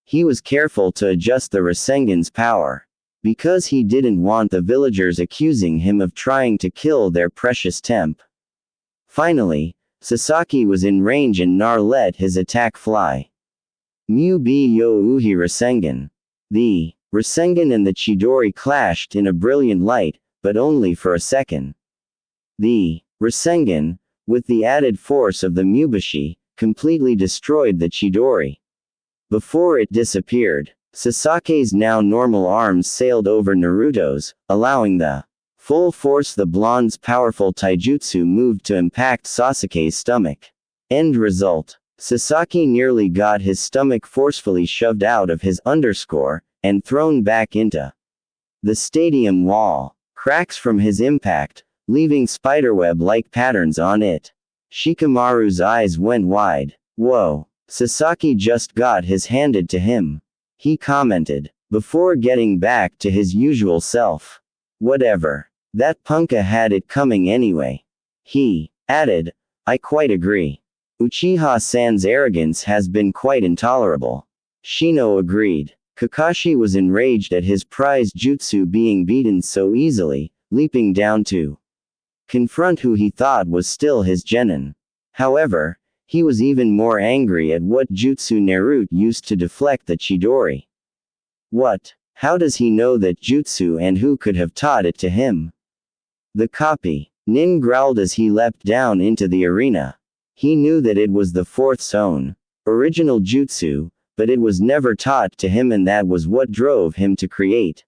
He was careful to adjust the Rasengan's power, because he didn't want the villagers accusing him of trying to kill their precious temp. Finally, Sasaki was in range and Nar let his attack fly. Mu bi yo uhi Rasengan. The Rasengan and the Chidori clashed in a brilliant light, but only for a second. The Rasengan, with the added force of the Mubashi, completely destroyed the Chidori. Before it disappeared, Sasaki's now normal arms sailed over Naruto's, allowing the full force the blonde's powerful taijutsu moved to impact Sasuke's stomach. End result. Sasaki nearly got his stomach forcefully shoved out of his and thrown back into the stadium wall. Cracks from his impact, leaving spiderweb-like patterns on it. Shikamaru's eyes went wide. Whoa. Sasaki just got his handed to him, he commented, before getting back to his usual self. Whatever. That punka had it coming anyway. He added, I quite agree. Uchiha-san's arrogance has been quite intolerable. Shino agreed. Kakashi was enraged at his prized jutsu being beaten so easily, leaping down to confront who he thought was still his genin. However, he was even more angry at what jutsu Naruto used to deflect the Chidori. What? How does he know that jutsu and who could have taught it to him? The copy. Nin growled as he leapt down into the arena. He knew that it was the fourth's own original jutsu, but it was never taught to him, and that was what drove him to create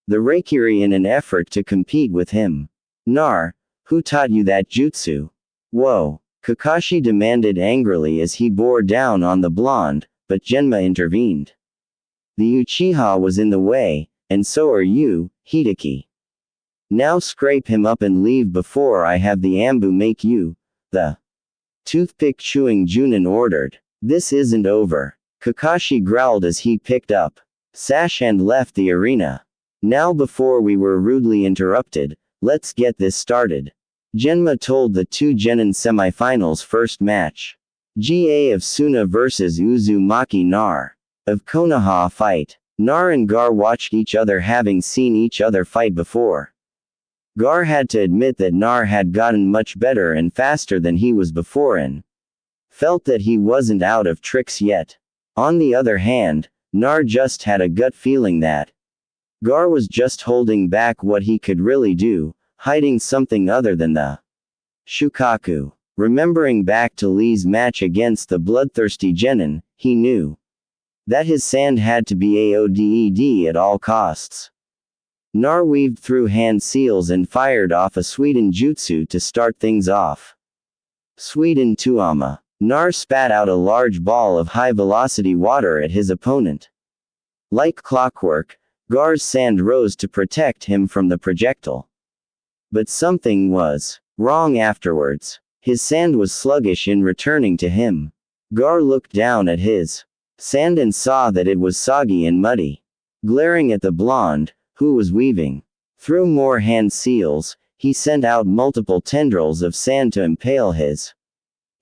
the Reikiri in an effort to compete with him. Nar, who taught you that jutsu? Whoa, Kakashi demanded angrily as he bore down on the blonde, but Genma intervened. The Uchiha was in the way, and so are you, Hideki. Now scrape him up and leave before I have the Ambu make you, the toothpick-chewing Junin ordered. This isn't over. Kakashi growled as he picked up sash and left the arena. Now before we were rudely interrupted, let's get this started. Genma told the two Genin semifinals first match. GA of Suna vs Uzumaki Nar. Of Konoha fight. Nar and Gar watched each other, having seen each other fight before. Gar had to admit that Nar had gotten much better and faster than he was before and felt that he wasn't out of tricks yet. On the other hand, Nar just had a gut feeling that Gar was just holding back what he could really do, hiding something other than the Shukaku. Remembering back to Lee's match against the bloodthirsty Genin, he knew that his sand had to be AODED at all costs. Nar weaved through hand seals and fired off a Suiden jutsu to start things off. Suiden Tuama. Nar spat out a large ball of high-velocity water at his opponent. Like clockwork, Gar's sand rose to protect him from the projectile. But something was wrong afterwards. His sand was sluggish in returning to him. Gar looked down at his sand and saw that it was soggy and muddy. Glaring at the blonde, who was weaving through more hand seals, he sent out multiple tendrils of sand to impale his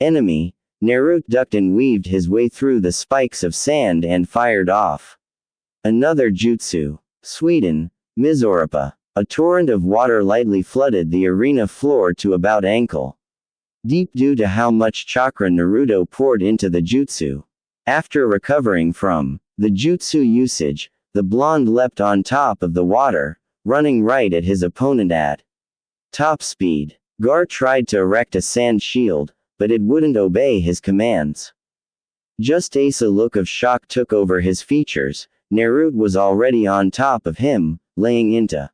enemy. Naruto ducked and weaved his way through the spikes of sand and fired off another jutsu. Suiden, Mizoripa. A torrent of water lightly flooded the arena floor to about ankle deep due to how much chakra Naruto poured into the jutsu. After recovering from the jutsu usage, the blonde leapt on top of the water, running right at his opponent at top speed. Gar tried to erect a sand shield, but it wouldn't obey his commands. Just as a look of shock took over his features, Naruto was already on top of him, laying into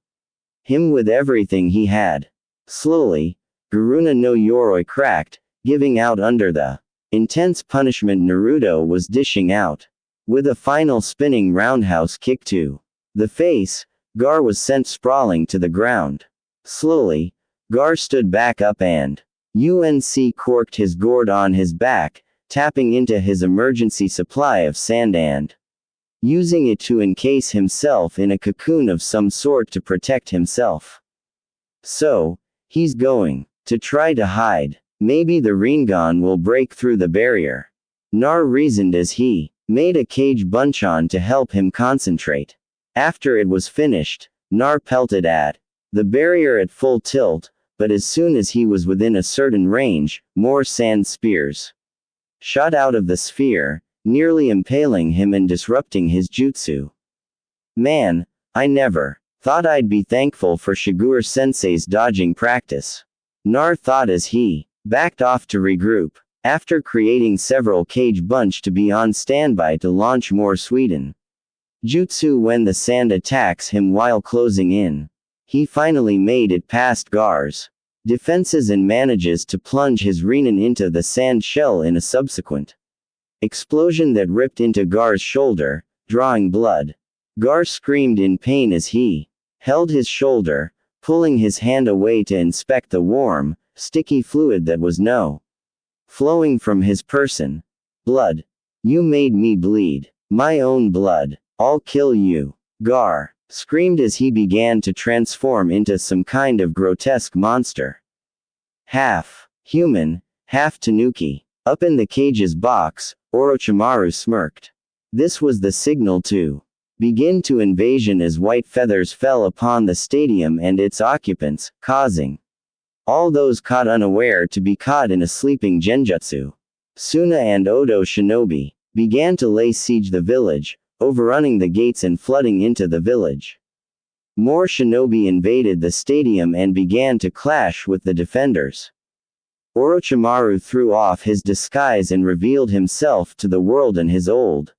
him with everything he had. Slowly, Garuna no Yoroi cracked, giving out under the intense punishment Naruto was dishing out. With a final spinning roundhouse kick to the face, Gar was sent sprawling to the ground. Slowly, Gar stood back up and UNC corked his gourd on his back, tapping into his emergency supply of sand and using it to encase himself in a cocoon of some sort to protect himself. So, he's going to try to hide. Maybe the Rinnegan will break through the barrier. Nar reasoned as he made a cage bunchan to help him concentrate. After it was finished, Nar pelted at the barrier at full tilt, but as soon as he was within a certain range, more sand spears shot out of the sphere, nearly impaling him and disrupting his jutsu. Man, I never thought I'd be thankful for Shigure-sensei's dodging practice. Nar thought as he backed off to regroup, after creating several cage bunch to be on standby to launch more Suiden jutsu when the sand attacks him while closing in. He finally made it past Gar's defenses and manages to plunge his Rinnegan into the sand shell in a subsequent explosion that ripped into Gar's shoulder, drawing blood. Gar screamed in pain as he held his shoulder, pulling his hand away to inspect the warm, sticky fluid that was no flowing from his person. Blood. You made me bleed. My own blood. I'll kill you. Gar screamed as he began to transform into some kind of grotesque monster. Half human, half tanuki. Up in the cage's box, Orochimaru smirked. This was the signal to begin to invasion as white feathers fell upon the stadium and its occupants, causing all those caught unaware to be caught in a sleeping genjutsu. Suna and Odo shinobi began to lay siege the village, overrunning the gates and flooding into the village. More shinobi invaded the stadium and began to clash with the defenders. Orochimaru threw off his disguise and revealed himself to the world and his old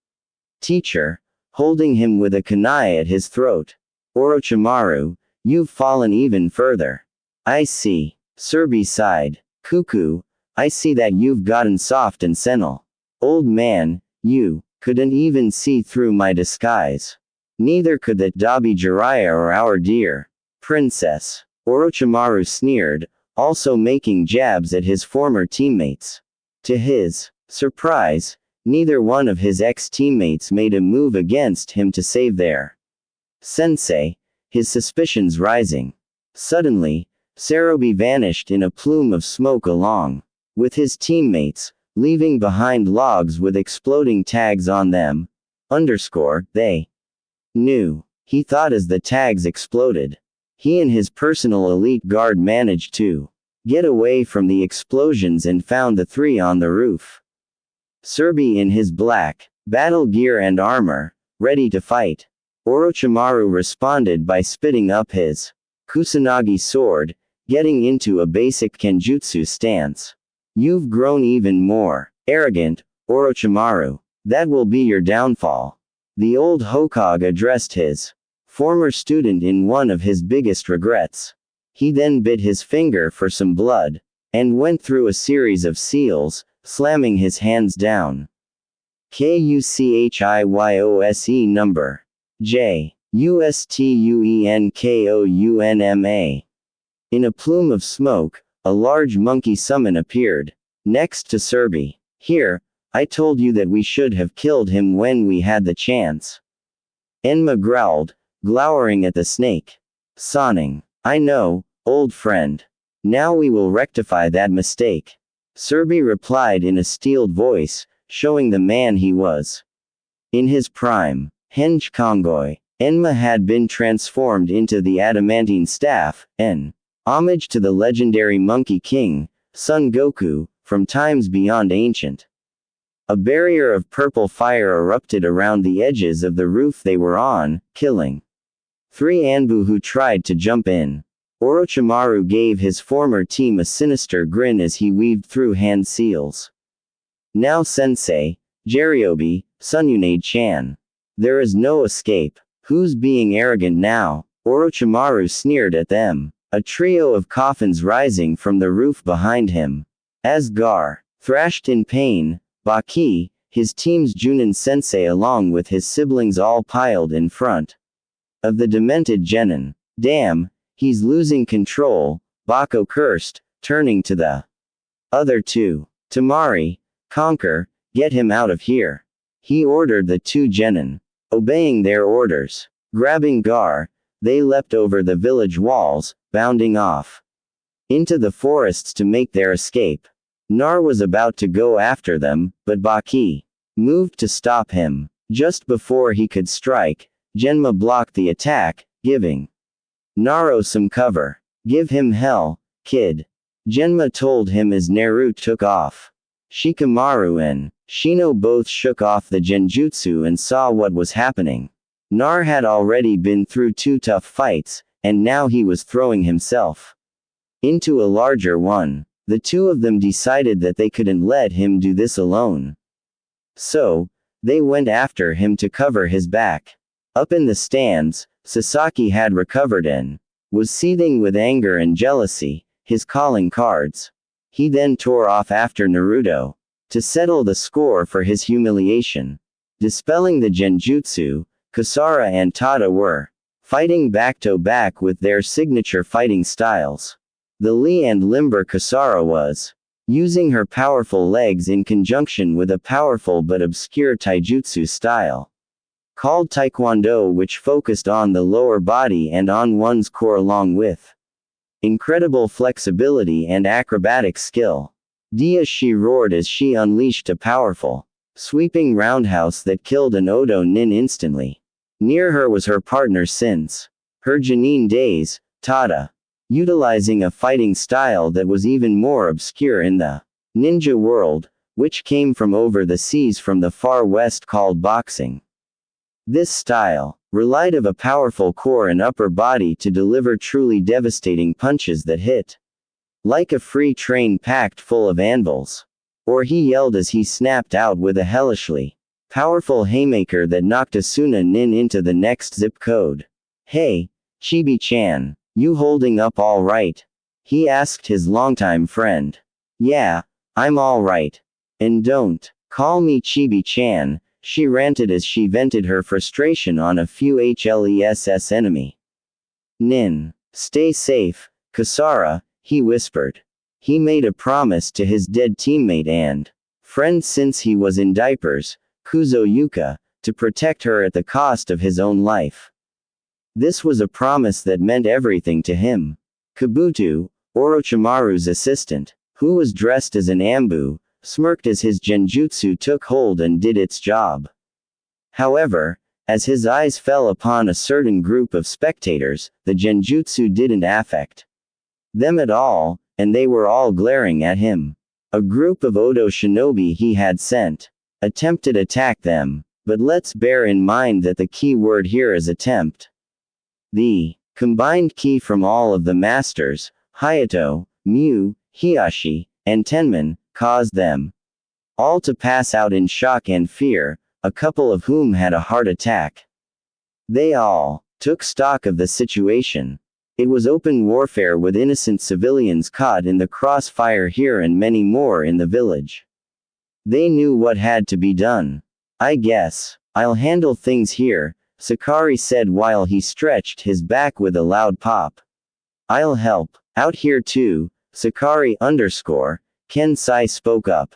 teacher, holding him with a kunai at his throat. Orochimaru, you've fallen even further. I see. Serbi sighed. Cuckoo, I see that you've gotten soft and senile. Old man, you couldn't even see through my disguise. Neither could that Dabi Jiraiya or our dear princess. Orochimaru sneered, also making jabs at his former teammates. To his surprise, neither one of his ex-teammates made a move against him to save their sensei, his suspicions rising. Suddenly, Sarubi vanished in a plume of smoke along with his teammates, leaving behind logs with exploding tags on them. They knew. He thought as the tags exploded. He and his personal elite guard managed to get away from the explosions and found the three on the roof. Serbi in his black battle gear and armor, ready to fight. Orochimaru responded by spitting up his Kusanagi sword, getting into a basic kenjutsu stance. You've grown even more arrogant, Orochimaru. That will be your downfall. The old Hokage addressed his former student in one of his biggest regrets. He then bit his finger for some blood, and went through a series of seals, slamming his hands down. Kuchihyose number. Justuenkounma. In a plume of smoke, a large monkey summon appeared, next to Serbi. Here, I told you that we should have killed him when we had the chance. Enma growled, glowering at the snake. Sonning. I know, old friend. Now we will rectify that mistake. Serbi replied in a steeled voice, showing the man he was. In his prime, Henge Kongoi, Enma had been transformed into the adamantine staff, en homage to the legendary Monkey King, Son Goku, from times beyond ancient. A barrier of purple fire erupted around the edges of the roof they were on, killing three Anbu who tried to jump in. Orochimaru gave his former team a sinister grin as he weaved through hand seals. Now sensei, Jariobi, Sununade-chan. There is no escape. Who's being arrogant now? Orochimaru sneered at them. A trio of coffins rising from the roof behind him. As Gar thrashed in pain, Baki, his team's Junin sensei along with his siblings all piled in front of the demented genin. Damn, he's losing control, Bako cursed, turning to the other two. Tamari, conquer, get him out of here. He ordered the two genin. Obeying their orders, grabbing Gar, they leapt over the village walls, bounding off into the forests to make their escape. Nar was about to go after them, but Baki moved to stop him. Just before he could strike, Genma blocked the attack, giving Naro some cover. Give him hell, kid. Genma told him as Naru took off. Shikamaru and Shino both shook off the genjutsu and saw what was happening. Nar had already been through two tough fights, and now he was throwing himself into a larger one. The two of them decided that they couldn't let him do this alone. So, they went after him to cover his back. Up in the stands, Sasaki had recovered and was seething with anger and jealousy, his calling cards. He then tore off after Naruto to settle the score for his humiliation. Dispelling the genjutsu, Kasara and Tada were fighting back-to-back with their signature fighting styles. The Lee and limber Kasara was using her powerful legs in conjunction with a powerful but obscure taijutsu style called Taekwondo, which focused on the lower body and on one's core along with incredible flexibility and acrobatic skill. She roared as she unleashed a powerful, sweeping roundhouse that killed an Odo Nin instantly. Near her was her partner since her Janine days, Tada, utilizing a fighting style that was even more obscure in the ninja world, which came from over the seas from the far west called boxing. This style relied of a powerful core and upper body to deliver truly devastating punches that hit Like a free train packed full of anvils. Or he yelled as he snapped out with a hellishly powerful haymaker that knocked Asuna Nin into the next zip code. Hey, Chibi-chan, you holding up all right? He asked his longtime friend. Yeah, I'm all right. And don't call me Chibi-chan, she ranted as she vented her frustration on a few HLESS enemy. Nin, stay safe, Kasara, he whispered. He made a promise to his dead teammate and friend since he was in diapers, Kuzo Yuka, to protect her at the cost of his own life. This was a promise that meant everything to him. Kabuto, Orochimaru's assistant, who was dressed as an Ambu, smirked as his genjutsu took hold and did its job. However, as his eyes fell upon a certain group of spectators, the genjutsu didn't affect them at all, and they were all glaring at him. A group of Odo shinobi he had sent attempted attack them, but let's bear in mind that the key word here is attempt. The combined ki from all of the masters, Hayato, Miu, Hiashi, and Tenman, caused them all to pass out in shock and fear, a couple of whom had a heart attack. They all took stock of the situation. It was open warfare with innocent civilians caught in the crossfire here and many more in the village. They knew what had to be done. I guess I'll handle things here, Sakari said while he stretched his back with a loud pop. I'll help out here too, Sakari Kensai spoke up.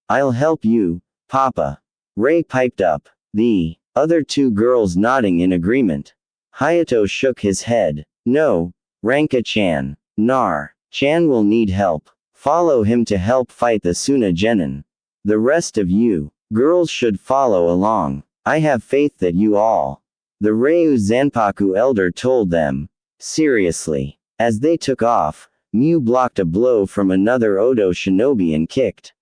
I'll help you, Papa. Ray piped up, the other two girls nodding in agreement. Hayato shook his head. No, Ranka-chan. Chan will need help. Follow him to help fight the Suna Genin. The rest of you girls should follow along. I have faith that you all. The Ryu Zanpaku elder told them. Seriously. As they took off, Miu blocked a blow from another Odo shinobi and kicked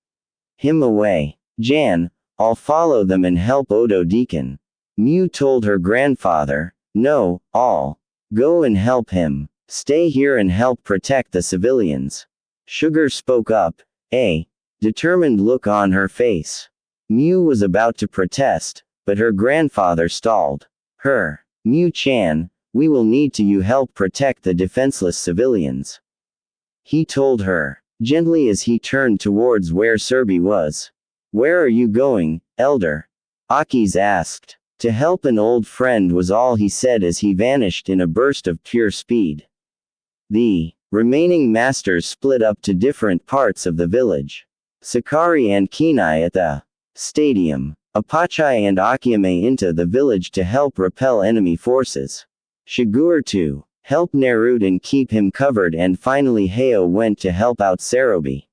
him away. Jan, I'll follow them and help Odo Deacon. Miu told her grandfather. No, I'll go and help him. Stay here and help protect the civilians. Sugar spoke up, a determined look on her face. Miu was about to protest, but her grandfather stalled her. Miu-chan, we will need to you help protect the defenseless civilians. He told her, gently as he turned towards where Serbi was. Where are you going, elder? Aki's asked. To help an old friend was all he said as he vanished in a burst of pure speed. The remaining masters split up to different parts of the village. Sakari and Kinai at the stadium. Apachai and Akiyame into the village to help repel enemy forces. Shigur to help Naruto and keep him covered, and finally Heo went to help out Sarobi.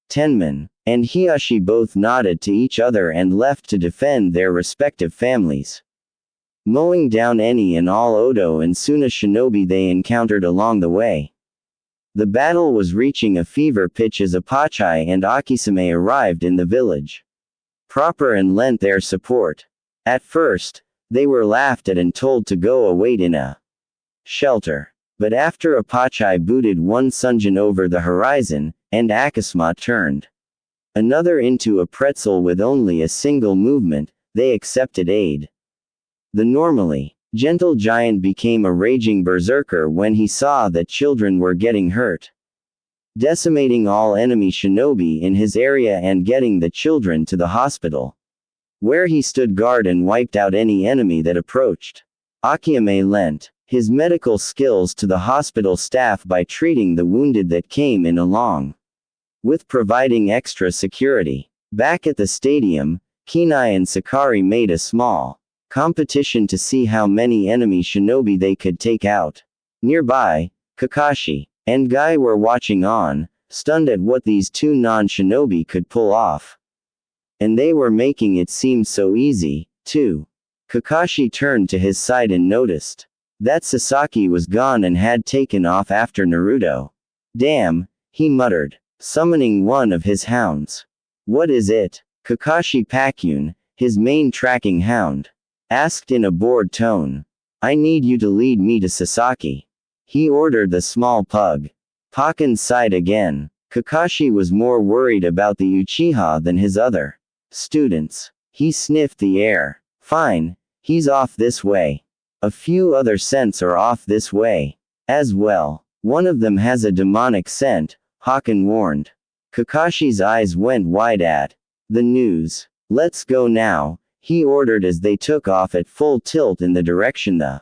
Tenman and Hiashi both nodded to each other and left to defend their respective families, mowing down any and all Odo and Suna shinobi they encountered along the way. The battle was reaching a fever pitch as Apachai and Akisame arrived in the village proper and lent their support. At first, they were laughed at and told to go await in a shelter. But after Apachai booted one Sunjin over the horizon, and Akisama turned another into a pretzel with only a single movement, they accepted aid. The normally gentle giant became a raging berserker when he saw that children were getting hurt, decimating all enemy shinobi in his area and getting the children to the hospital, where he stood guard and wiped out any enemy that approached. Akiyame lent his medical skills to the hospital staff by treating the wounded that came in along with providing extra security. Back at the stadium, Kinai and Sakari made a small competition to see how many enemy shinobi they could take out. Nearby, Kakashi and Guy were watching on, stunned at what these two non-shinobi could pull off. And they were making it seem so easy, too. Kakashi turned to his side and noticed that Sasaki was gone and had taken off after Naruto. Damn, he muttered, summoning one of his hounds. What is it? Kakashi Pakyun, his main tracking hound, asked in a bored tone. I need you to lead me to Sasaki. He ordered the small pug. Hakan sighed again. Kakashi was more worried about the Uchiha than his other students. He sniffed the air. Fine, he's off this way. A few other scents are off this way as well. One of them has a demonic scent, Hakan warned. Kakashi's eyes went wide at the news. Let's go now, he ordered as they took off at full tilt in the direction the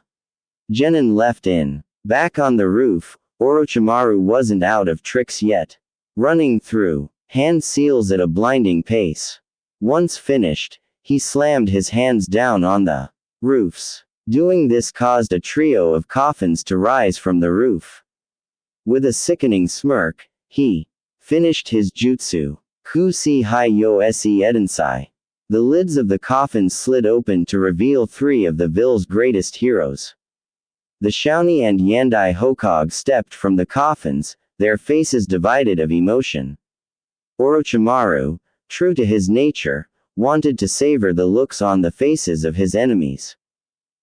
genin left in. Back on the roof, Orochimaru wasn't out of tricks yet. Running through hand seals at a blinding pace. Once finished, he slammed his hands down on the roofs. Doing this caused a trio of coffins to rise from the roof. With a sickening smirk, he finished his jutsu. Kusi hai yo se edensai. The lids of the coffins slid open to reveal three of the Ville's greatest heroes. The Shawnee and Yandai Hokage stepped from the coffins, their faces divided of emotion. Orochimaru, true to his nature, wanted to savor the looks on the faces of his enemies.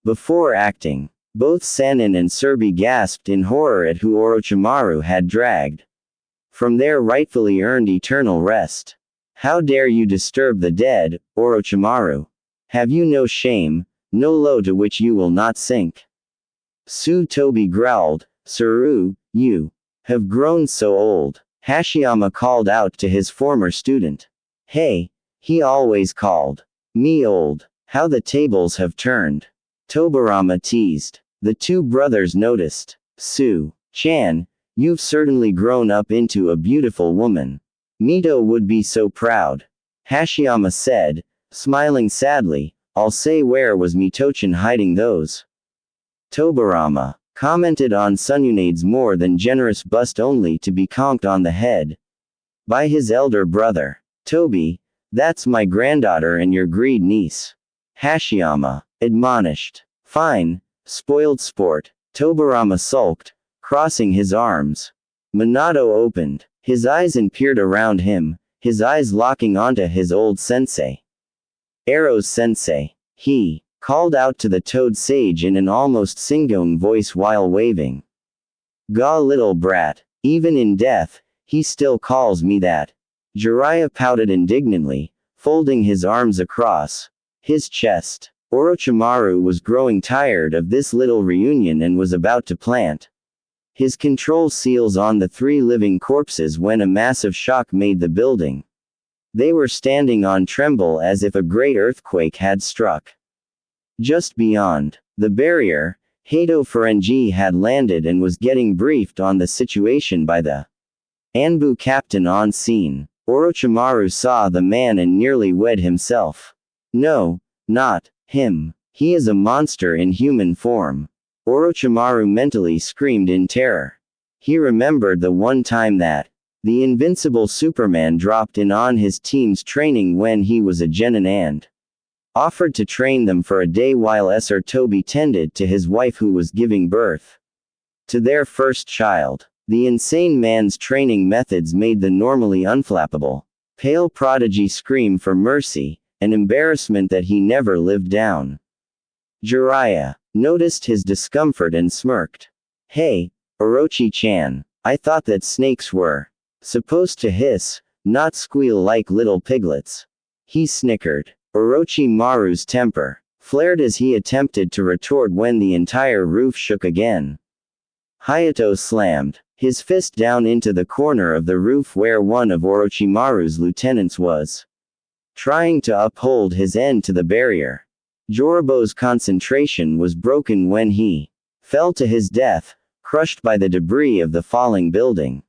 Before acting, both Sannin and Serbi gasped in horror at who Orochimaru had dragged from their rightfully earned eternal rest. How dare you disturb the dead, Orochimaru? Have you no shame, no low to which you will not sink? Tobi growled, Suru, you have grown so old. Hashiyama called out to his former student. Hey, he always called me old. How the tables have turned. Tobirama teased. The two brothers noticed. Chan, you've certainly grown up into a beautiful woman. Mito would be so proud. Hashiyama said, smiling sadly, I'll say where was Mitochan hiding those? Tobirama commented on Sununade's more than generous bust only to be conked on the head by his elder brother. Tobi, that's my granddaughter and your greed niece. Hashiyama admonished. Fine, spoiled sport. Tobirama sulked, crossing his arms. Minato opened his eyes and peered around him, his eyes locking onto his old sensei. Arrow's sensei. He called out to the Toad Sage in an almost singing voice while waving. Gaw little brat, even in death, he still calls me that. Jiraiya pouted indignantly, folding his arms across his chest. Orochimaru was growing tired of this little reunion and was about to plant his control seals on the three living corpses when a massive shock made the building. They were standing on tremble as if a great earthquake had struck. Just beyond the barrier, Hato Ferengi had landed and was getting briefed on the situation by the Anbu captain on scene. Orochimaru saw the man and nearly wed himself. No, not him. He is a monster in human form. Orochimaru mentally screamed in terror. He remembered the one time that the invincible Superman dropped in on his team's training when he was a genin and offered to train them for a day while Sr. Toby tended to his wife who was giving birth to their first child. The insane man's training methods made the normally unflappable pale prodigy scream for mercy, an embarrassment that he never lived down. Jiraiya noticed his discomfort and smirked. Hey, Orochi-chan, I thought that snakes were supposed to hiss, not squeal like little piglets. He snickered. Orochimaru's temper flared as he attempted to retort when the entire roof shook again. Hayato slammed his fist down into the corner of the roof where one of Orochimaru's lieutenants was trying to uphold his end to the barrier. Jorobo's concentration was broken when he fell to his death, crushed by the debris of the falling building.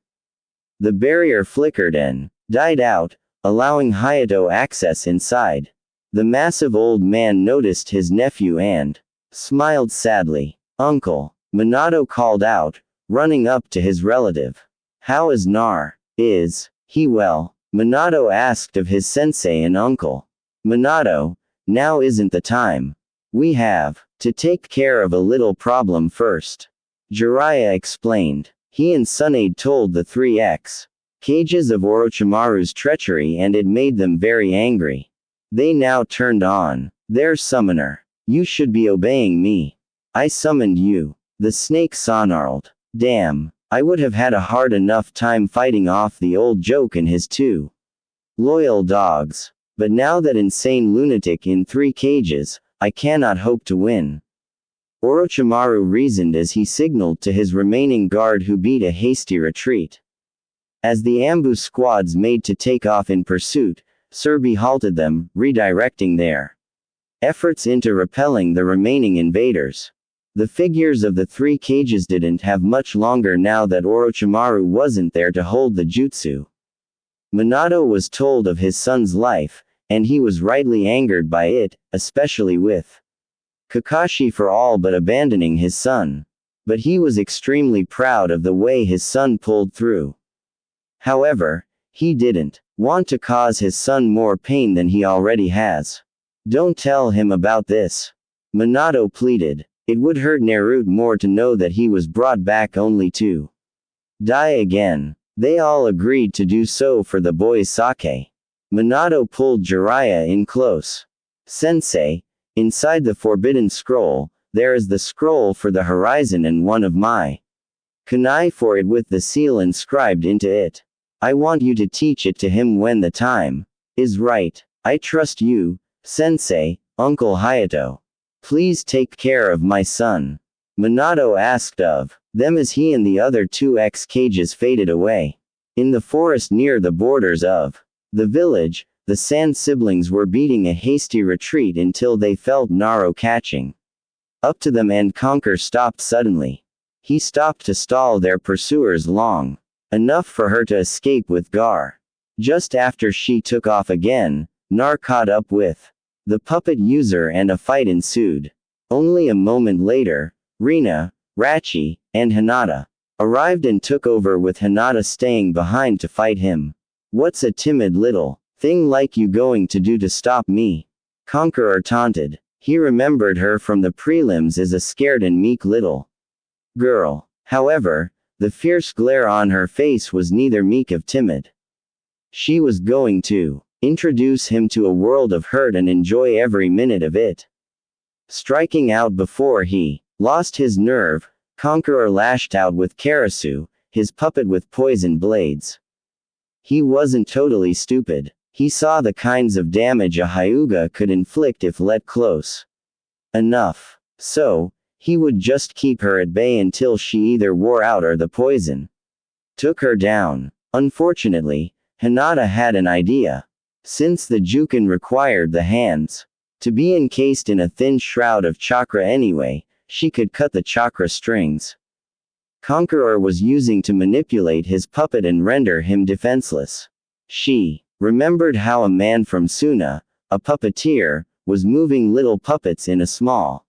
The barrier flickered and died out, allowing Hayato access inside. The massive old man noticed his nephew and smiled sadly. Uncle, Minato called out, running up to his relative. How is Nar? Is he well? Minato asked of his sensei and uncle. Minato, now isn't the time. We have to take care of a little problem first. Jiraiya explained. He and Tsunade told the 3x cages of Orochimaru's treachery and it made them very angry. They now turned on their summoner. You should be obeying me. I summoned you. The snake snarled. Damn. I would have had a hard enough time fighting off the old joke and his two loyal dogs. But now that insane lunatic in 3 cages, I cannot hope to win. Orochimaru reasoned as he signaled to his remaining guard, who beat a hasty retreat. As the ambush squads made to take off in pursuit, Serbi halted them, redirecting their efforts into repelling the remaining invaders. The figures of the 3 cages didn't have much longer now that Orochimaru wasn't there to hold the jutsu. Minato was told of his son's life, and he was rightly angered by it, especially with Kakashi for all but abandoning his son. But he was extremely proud of the way his son pulled through. However, he didn't want to cause his son more pain than he already has. Don't tell him about this, Minato pleaded. It would hurt Naruto more to know that he was brought back only to die again. They all agreed to do so for the boy's sake. Minato pulled Jiraiya in close. Sensei, inside the Forbidden Scroll, there is the scroll for the horizon and one of my kunai for it with the seal inscribed into it. I want you to teach it to him when the time is right. I trust you, Sensei, Uncle Hayato. Please take care of my son. Minato asked of them as he and the other 2 cages faded away. In the forest near the borders of the village, the Sand siblings were beating a hasty retreat until they felt Naruto catching up to them, and Conquer stopped suddenly. He stopped to stall their pursuers long enough for her to escape with Gar. Just after she took off again, Nar caught up with the puppet user and a fight ensued. Only a moment later, Rina, Rachi, and Hinata arrived and took over, with Hinata staying behind to fight him. What's a timid little thing like you going to do to stop me? Conqueror taunted. He remembered her from the prelims as a scared and meek little girl. However, the fierce glare on her face was neither meek or timid. She was going to introduce him to a world of hurt and enjoy every minute of it. Striking out before he lost his nerve, Conqueror lashed out with Karasu, his puppet with poison blades. He wasn't totally stupid. He saw the kinds of damage a Hyuga could inflict if let close enough. So, he would just keep her at bay until she either wore out or the poison took her down. Unfortunately, Hinata had an idea. Since the Jukin required the hands to be encased in a thin shroud of chakra anyway, she could cut the chakra strings Conqueror was using to manipulate his puppet and render him defenseless. She remembered how a man from Suna, a puppeteer, was moving little puppets in a small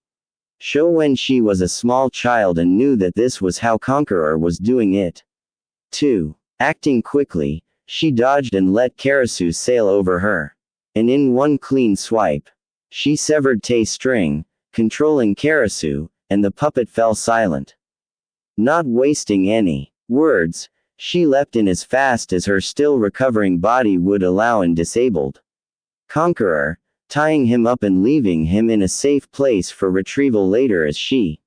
show when she was a small child, and knew that this was how Conqueror was doing it. 2. Acting quickly, she dodged and let Karasu sail over her. And in one clean swipe, she severed Tei's string, controlling Karasu, and the puppet fell silent. Not wasting any words, she leapt in as fast as her still recovering body would allow and disabled Conqueror, tying him up and leaving him in a safe place for retrieval later as she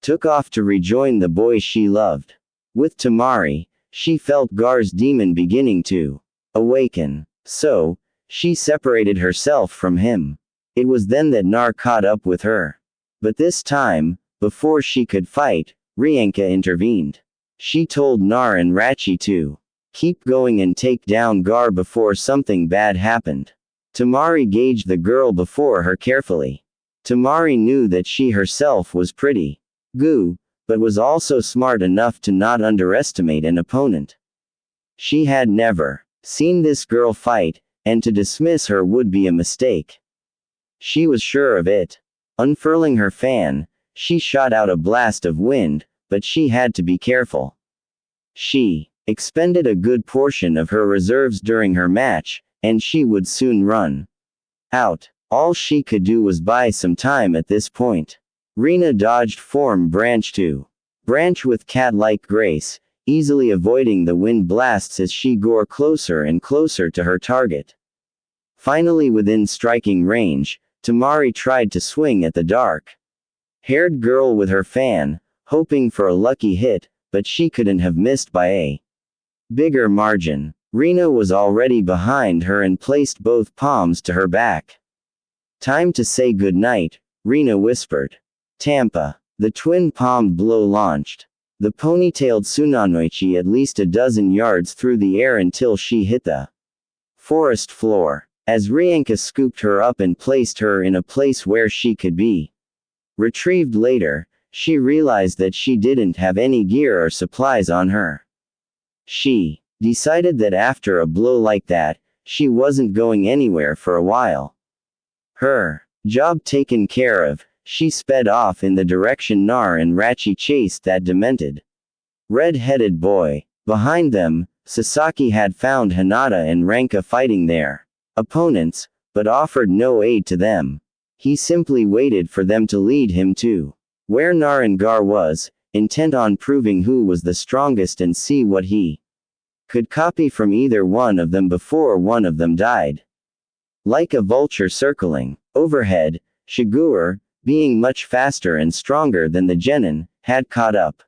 took off to rejoin the boy she loved. With Temari, she felt Gar's demon beginning to awaken. So, she separated herself from him. It was then that Nar caught up with her. But this time, before she could fight, Rienka intervened. She told Nar and Rachi to keep going and take down Gar before something bad happened. Temari gauged the girl before her carefully. Temari knew that she herself was pretty good, but was also smart enough to not underestimate an opponent. She had never seen this girl fight, and to dismiss her would be a mistake. She was sure of it. Unfurling her fan, she shot out a blast of wind, but she had to be careful. She expended a good portion of her reserves during her match, and she would soon run out. All she could do was buy some time at this point. Rina dodged form branch to branch with cat-like grace, easily avoiding the wind blasts as she gore closer and closer to her target. Finally within striking range, Temari tried to swing at the dark-haired girl with her fan, hoping for a lucky hit, but she couldn't have missed by a bigger margin. Rina was already behind her and placed both palms to her back. Time to say goodnight, Rina whispered. Tampa. The twin-palmed blow launched. The ponytailed Tsunanoichi at least a dozen yards through the air until she hit the forest floor. As Rienka scooped her up and placed her in a place where she could be retrieved later, she realized that she didn't have any gear or supplies on her. She decided that after a blow like that, she wasn't going anywhere for a while. Her job taken care of, she sped off in the direction Nar and Rachi chased that demented red-headed boy. Behind them, Sasaki had found Hinata and Ranka fighting their opponents, but offered no aid to them. He simply waited for them to lead him to where Nar and Gar was, intent on proving who was the strongest and see what he could copy from either one of them before one of them died. Like a vulture circling overhead, Shigure, being much faster and stronger than the genin, had caught up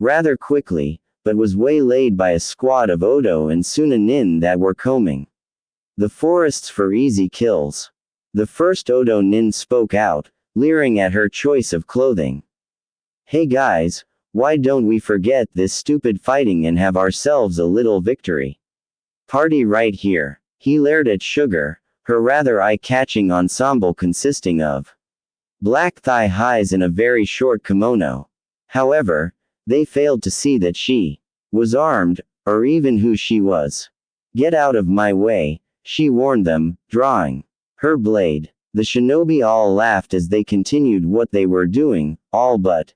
rather quickly, but was waylaid by a squad of Odo and Suna-nin that were combing the forests for easy kills. The first Odo nin spoke out, leering at her choice of clothing. Hey guys, why don't we forget this stupid fighting and have ourselves a little victory party right here? He leered at Sugar, her rather eye-catching ensemble consisting of black thigh-highs and a very short kimono. However, they failed to see that she was armed, or even who she was. Get out of my way, she warned them, drawing her blade. The shinobi all laughed as they continued what they were doing, all but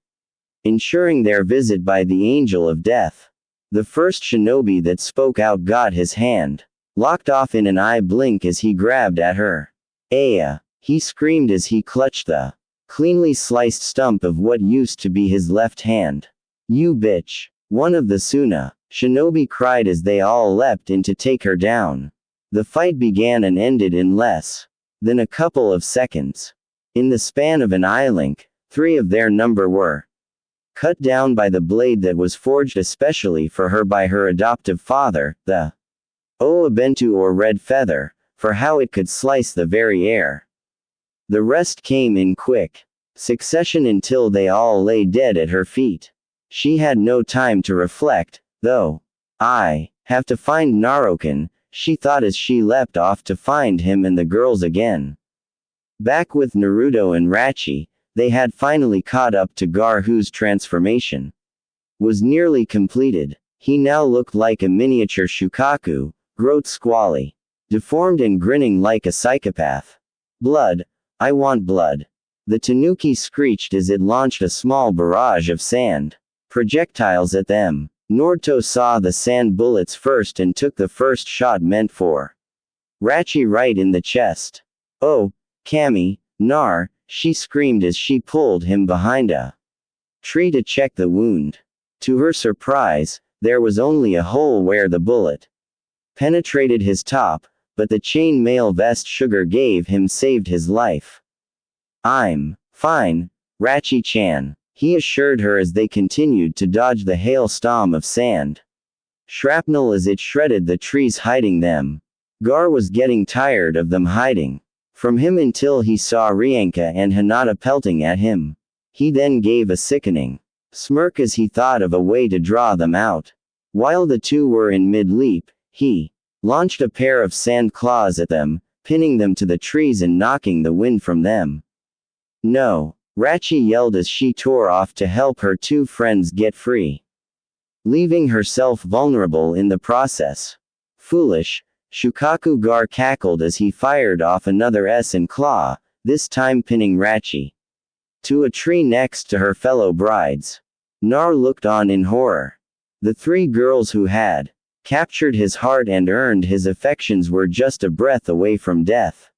ensuring their visit by the Angel of Death. The first shinobi that spoke out got his hand locked off in an eye blink as he grabbed at her. Aya! He screamed as he clutched the cleanly sliced stump of what used to be his left hand. You bitch! One of the Suna shinobi cried as they all leapt in to take her down. The fight began and ended in less than a couple of seconds. In the span of an eye link, 3 of their number were cut down by the blade that was forged especially for her by her adoptive father, the Oabentu or Red Feather, for how it could slice the very air. The rest came in quick succession until they all lay dead at her feet. She had no time to reflect, though. I have to find Narokan, she thought as she leapt off to find him and the girls again. Back with Naruto and Rachi, they had finally caught up to Gar, whose transformation was nearly completed. He now looked like a miniature Shukaku, groat squally, deformed and grinning like a psychopath. Blood! I want blood! The tanuki screeched as it launched a small barrage of sand projectiles at them. Naruto saw the sand bullets first and took the first shot meant for Rachi right in the chest. Oh, Kami, Nar, she screamed as she pulled him behind a tree to check the wound. To her surprise, there was only a hole where the bullet penetrated his top, but the chain-mail vest Sugar gave him saved his life. I'm fine, Rachi-chan, he assured her as they continued to dodge the hailstorm of sand shrapnel as it shredded the trees hiding them. Gar was getting tired of them hiding from him until he saw Rienka and Hinata pelting at him. He then gave a sickening smirk as he thought of a way to draw them out. While the two were in mid-leap, he launched a pair of sand claws at them, pinning them to the trees and knocking the wind from them. No! Rachi yelled as she tore off to help her 2 friends get free, leaving herself vulnerable in the process. Foolish, Shukaku Gar cackled as he fired off another S and claw, this time pinning Rachi to a tree next to her fellow brides. Nar looked on in horror. The 3 girls who had captured his heart and earned his affections were just a breath away from death.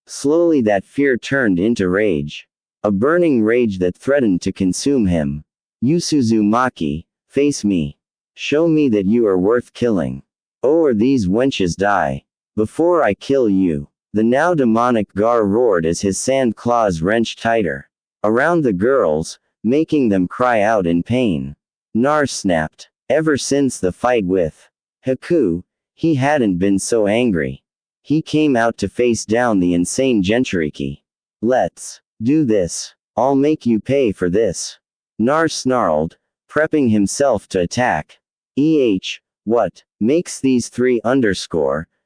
Slowly that fear turned into rage. A burning rage that threatened to consume him. Yusuzumaki, face me. Show me that you are worth killing. Or these wenches die before I kill you. The now demonic Gar roared as his sand claws wrenched tighter around the girls, making them cry out in pain. Nar snapped. Ever since the fight with Haku, he hadn't been so angry. He came out to face down the insane Jinchuriki. Let's do this. I'll make you pay for this. Nar snarled, prepping himself to attack. What makes these three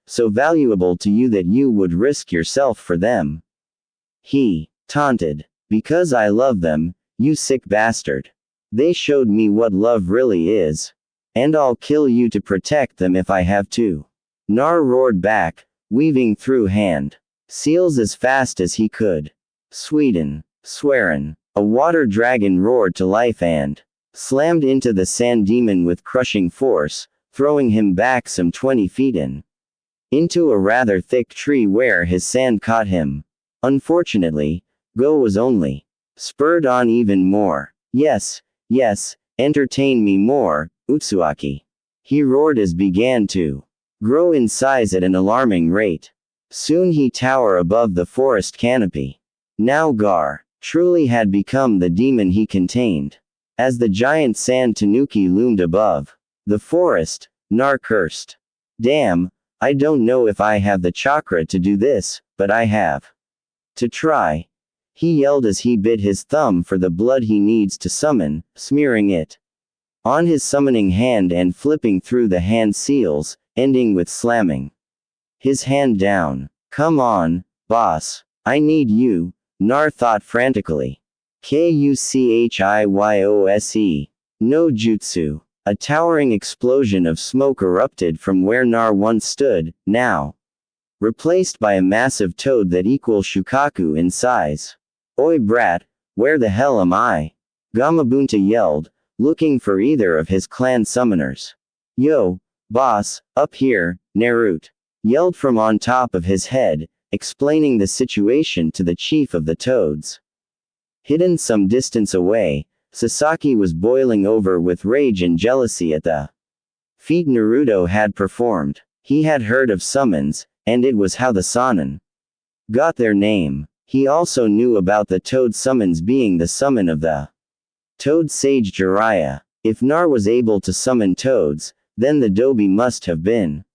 so valuable to you that you would risk yourself for them? He taunted. Because I love them, you sick bastard. They showed me what love really is. And I'll kill you to protect them if I have to. Nar roared back, weaving through hand seals as fast as he could. Sweden, swearin'. A water dragon roared to life and slammed into the sand demon with crushing force, throwing him back some 20 feet into a rather thick tree where his sand caught him. Unfortunately, Go was only spurred on even more. Yes, entertain me more, Utsuaki. He roared as began to grow in size at an alarming rate. Soon he towered above the forest canopy. Now Gar truly had become the demon he contained. As the giant sand tanuki loomed above the forest, Nar cursed. Damn, I don't know if I have the chakra to do this, but I have to try. He yelled as he bit his thumb for the blood he needs to summon, smearing it on his summoning hand and flipping through the hand seals, ending with slamming his hand down. Come on, boss. I need you, Nar thought frantically. Kuchihyose. No jutsu. A towering explosion of smoke erupted from where Nar once stood, now replaced by a massive toad that equals Shukaku in size. Oi brat, where the hell am I? Gamabunta yelled, looking for either of his clan summoners. Yo, boss, up here, Naruto yelled from on top of his head, explaining the situation to the chief of the toads. Hidden some distance away, Sasaki was boiling over with rage and jealousy at the feat Naruto had performed. He had heard of summons, and it was how the Sannin got their name. He also knew about the toad summons being the summon of the toad sage Jiraiya. If Nar was able to summon toads, then the Dobi must have been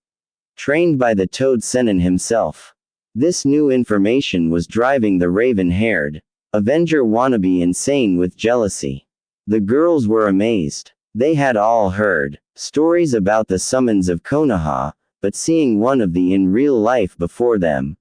trained by the toad Sennin himself. This new information was driving the raven-haired Avenger wannabe insane with jealousy. The girls were amazed. They had all heard stories about the summons of Konoha, but seeing one of the in real life before them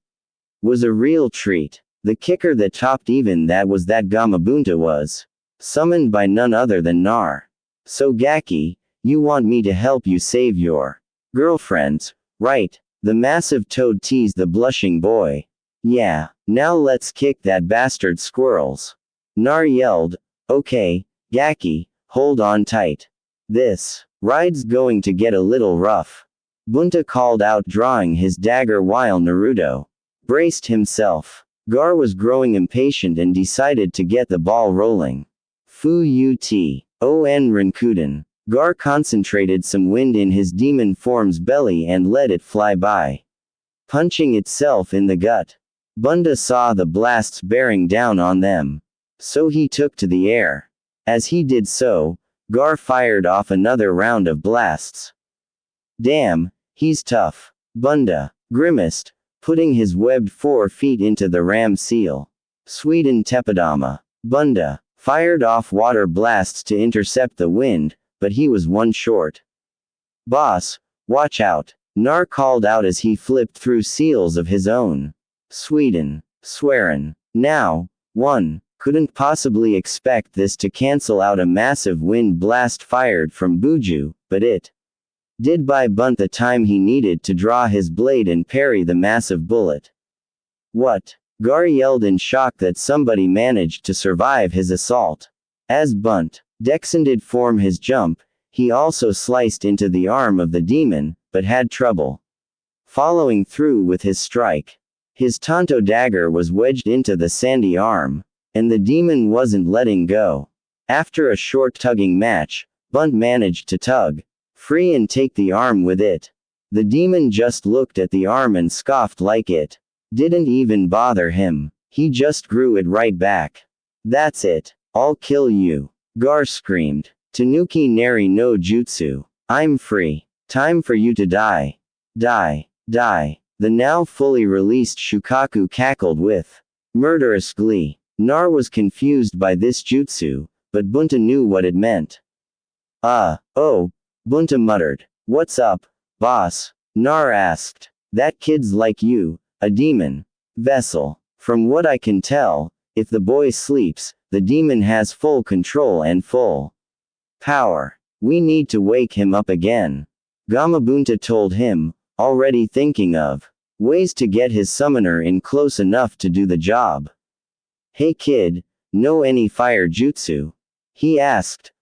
was a real treat. The kicker that topped even that was that Gamabunta was summoned by none other than Nar. So Gaki, you want me to help you save your girlfriends, right? The massive toad teased the blushing boy. Yeah, now let's kick that bastard squirrels. Nar yelled. Okay, Gaki, hold on tight. This ride's going to get a little rough. Bunta called out, drawing his dagger while Naruto braced himself. Gar was growing impatient and decided to get the ball rolling. Fu On Rinkuden. Gar concentrated some wind in his demon form's belly and let it fly by, punching itself in the gut. Bunda saw the blasts bearing down on them, so he took to the air. As he did so, Gar fired off another round of blasts. Damn, he's tough. Bunda grimaced, putting his webbed 4 feet into the ram seal. Sweden Tepidama. Bunda fired off water blasts to intercept the wind, but he was one short. Boss, watch out, Nar called out as he flipped through seals of his own. Sweden, swearin'. Now, one couldn't possibly expect this to cancel out a massive wind blast fired from Buju, but it did buy Bunt the time he needed to draw his blade and parry the massive bullet. What? Gar yelled in shock that somebody managed to survive his assault. As Bunt descended from his jump, he also sliced into the arm of the demon, but had trouble following through with his strike. His Tonto dagger was wedged into the sandy arm, and the demon wasn't letting go. After a short tugging match, Bunt managed to tug free and take the arm with it. The demon just looked at the arm and scoffed like it didn't even bother him. He just grew it right back. That's it. I'll kill you. Gar screamed. Tanuki Nari no Jutsu. I'm free. Time for you to die. Die. Die. The now fully released Shukaku cackled with murderous glee. Nar was confused by this jutsu, but Bunta knew what it meant. Oh, Bunta muttered. What's up, boss? Nar asked. That kid's like you, a demon. Vessel. From what I can tell, if the boy sleeps, the demon has full control and full power. We need to wake him up again. Gamabunta told him, already thinking of ways to get his summoner in close enough to do the job. Hey kid, know any fire jutsu? He asked.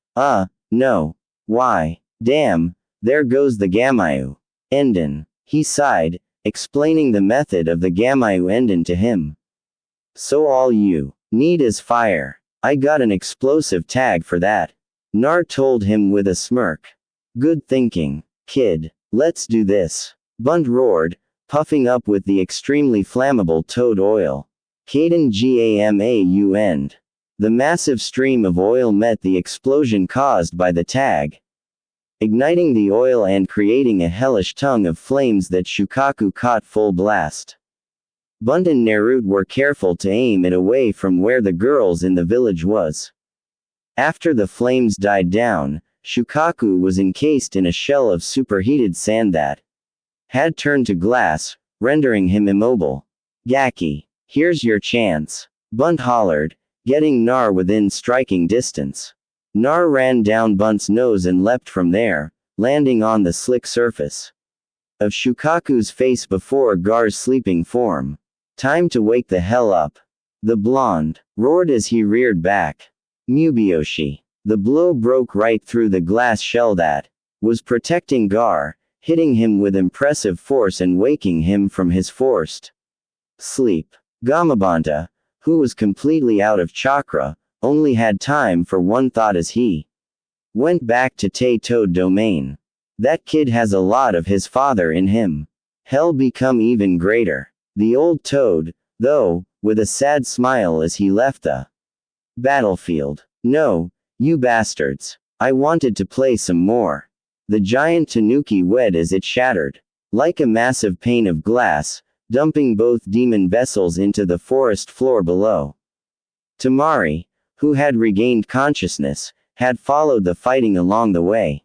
No. Why? Damn, there goes the Gamayu Enden. He sighed, explaining the method of the Gamayu Enden to him. So all you need is fire. I got an explosive tag for that. Nar told him with a smirk. Good thinking, kid. Let's do this. Bunt roared, puffing up with the extremely flammable toad oil. Kaden Gamau end. The massive stream of oil met the explosion caused by the tag, igniting the oil and creating a hellish tongue of flames that Shukaku caught full blast. Bunt and Naruto were careful to aim it away from where the girls in the village was. After the flames died down, Shukaku was encased in a shell of superheated sand that had turned to glass, rendering him immobile. Gaki, here's your chance. Bunt hollered, getting Nar within striking distance. Nar ran down Bunt's nose and leapt from there, landing on the slick surface of Shukaku's face before Gar's sleeping form. Time to wake the hell up. The blonde roared as he reared back. Mubiyoshi. The blow broke right through the glass shell that was protecting Gar, hitting him with impressive force and waking him from his forced sleep. Gamabanta, who was completely out of chakra, only had time for one thought as he went back to Toad domain. That kid has a lot of his father in him. Hell become even greater. The old Toad, though, with a sad smile as he left the battlefield. No, you bastards. I wanted to play some more. The giant Tanuki wed as it shattered, like a massive pane of glass, dumping both demon vessels into the forest floor below. Tamari, who had regained consciousness, had followed the fighting along the way.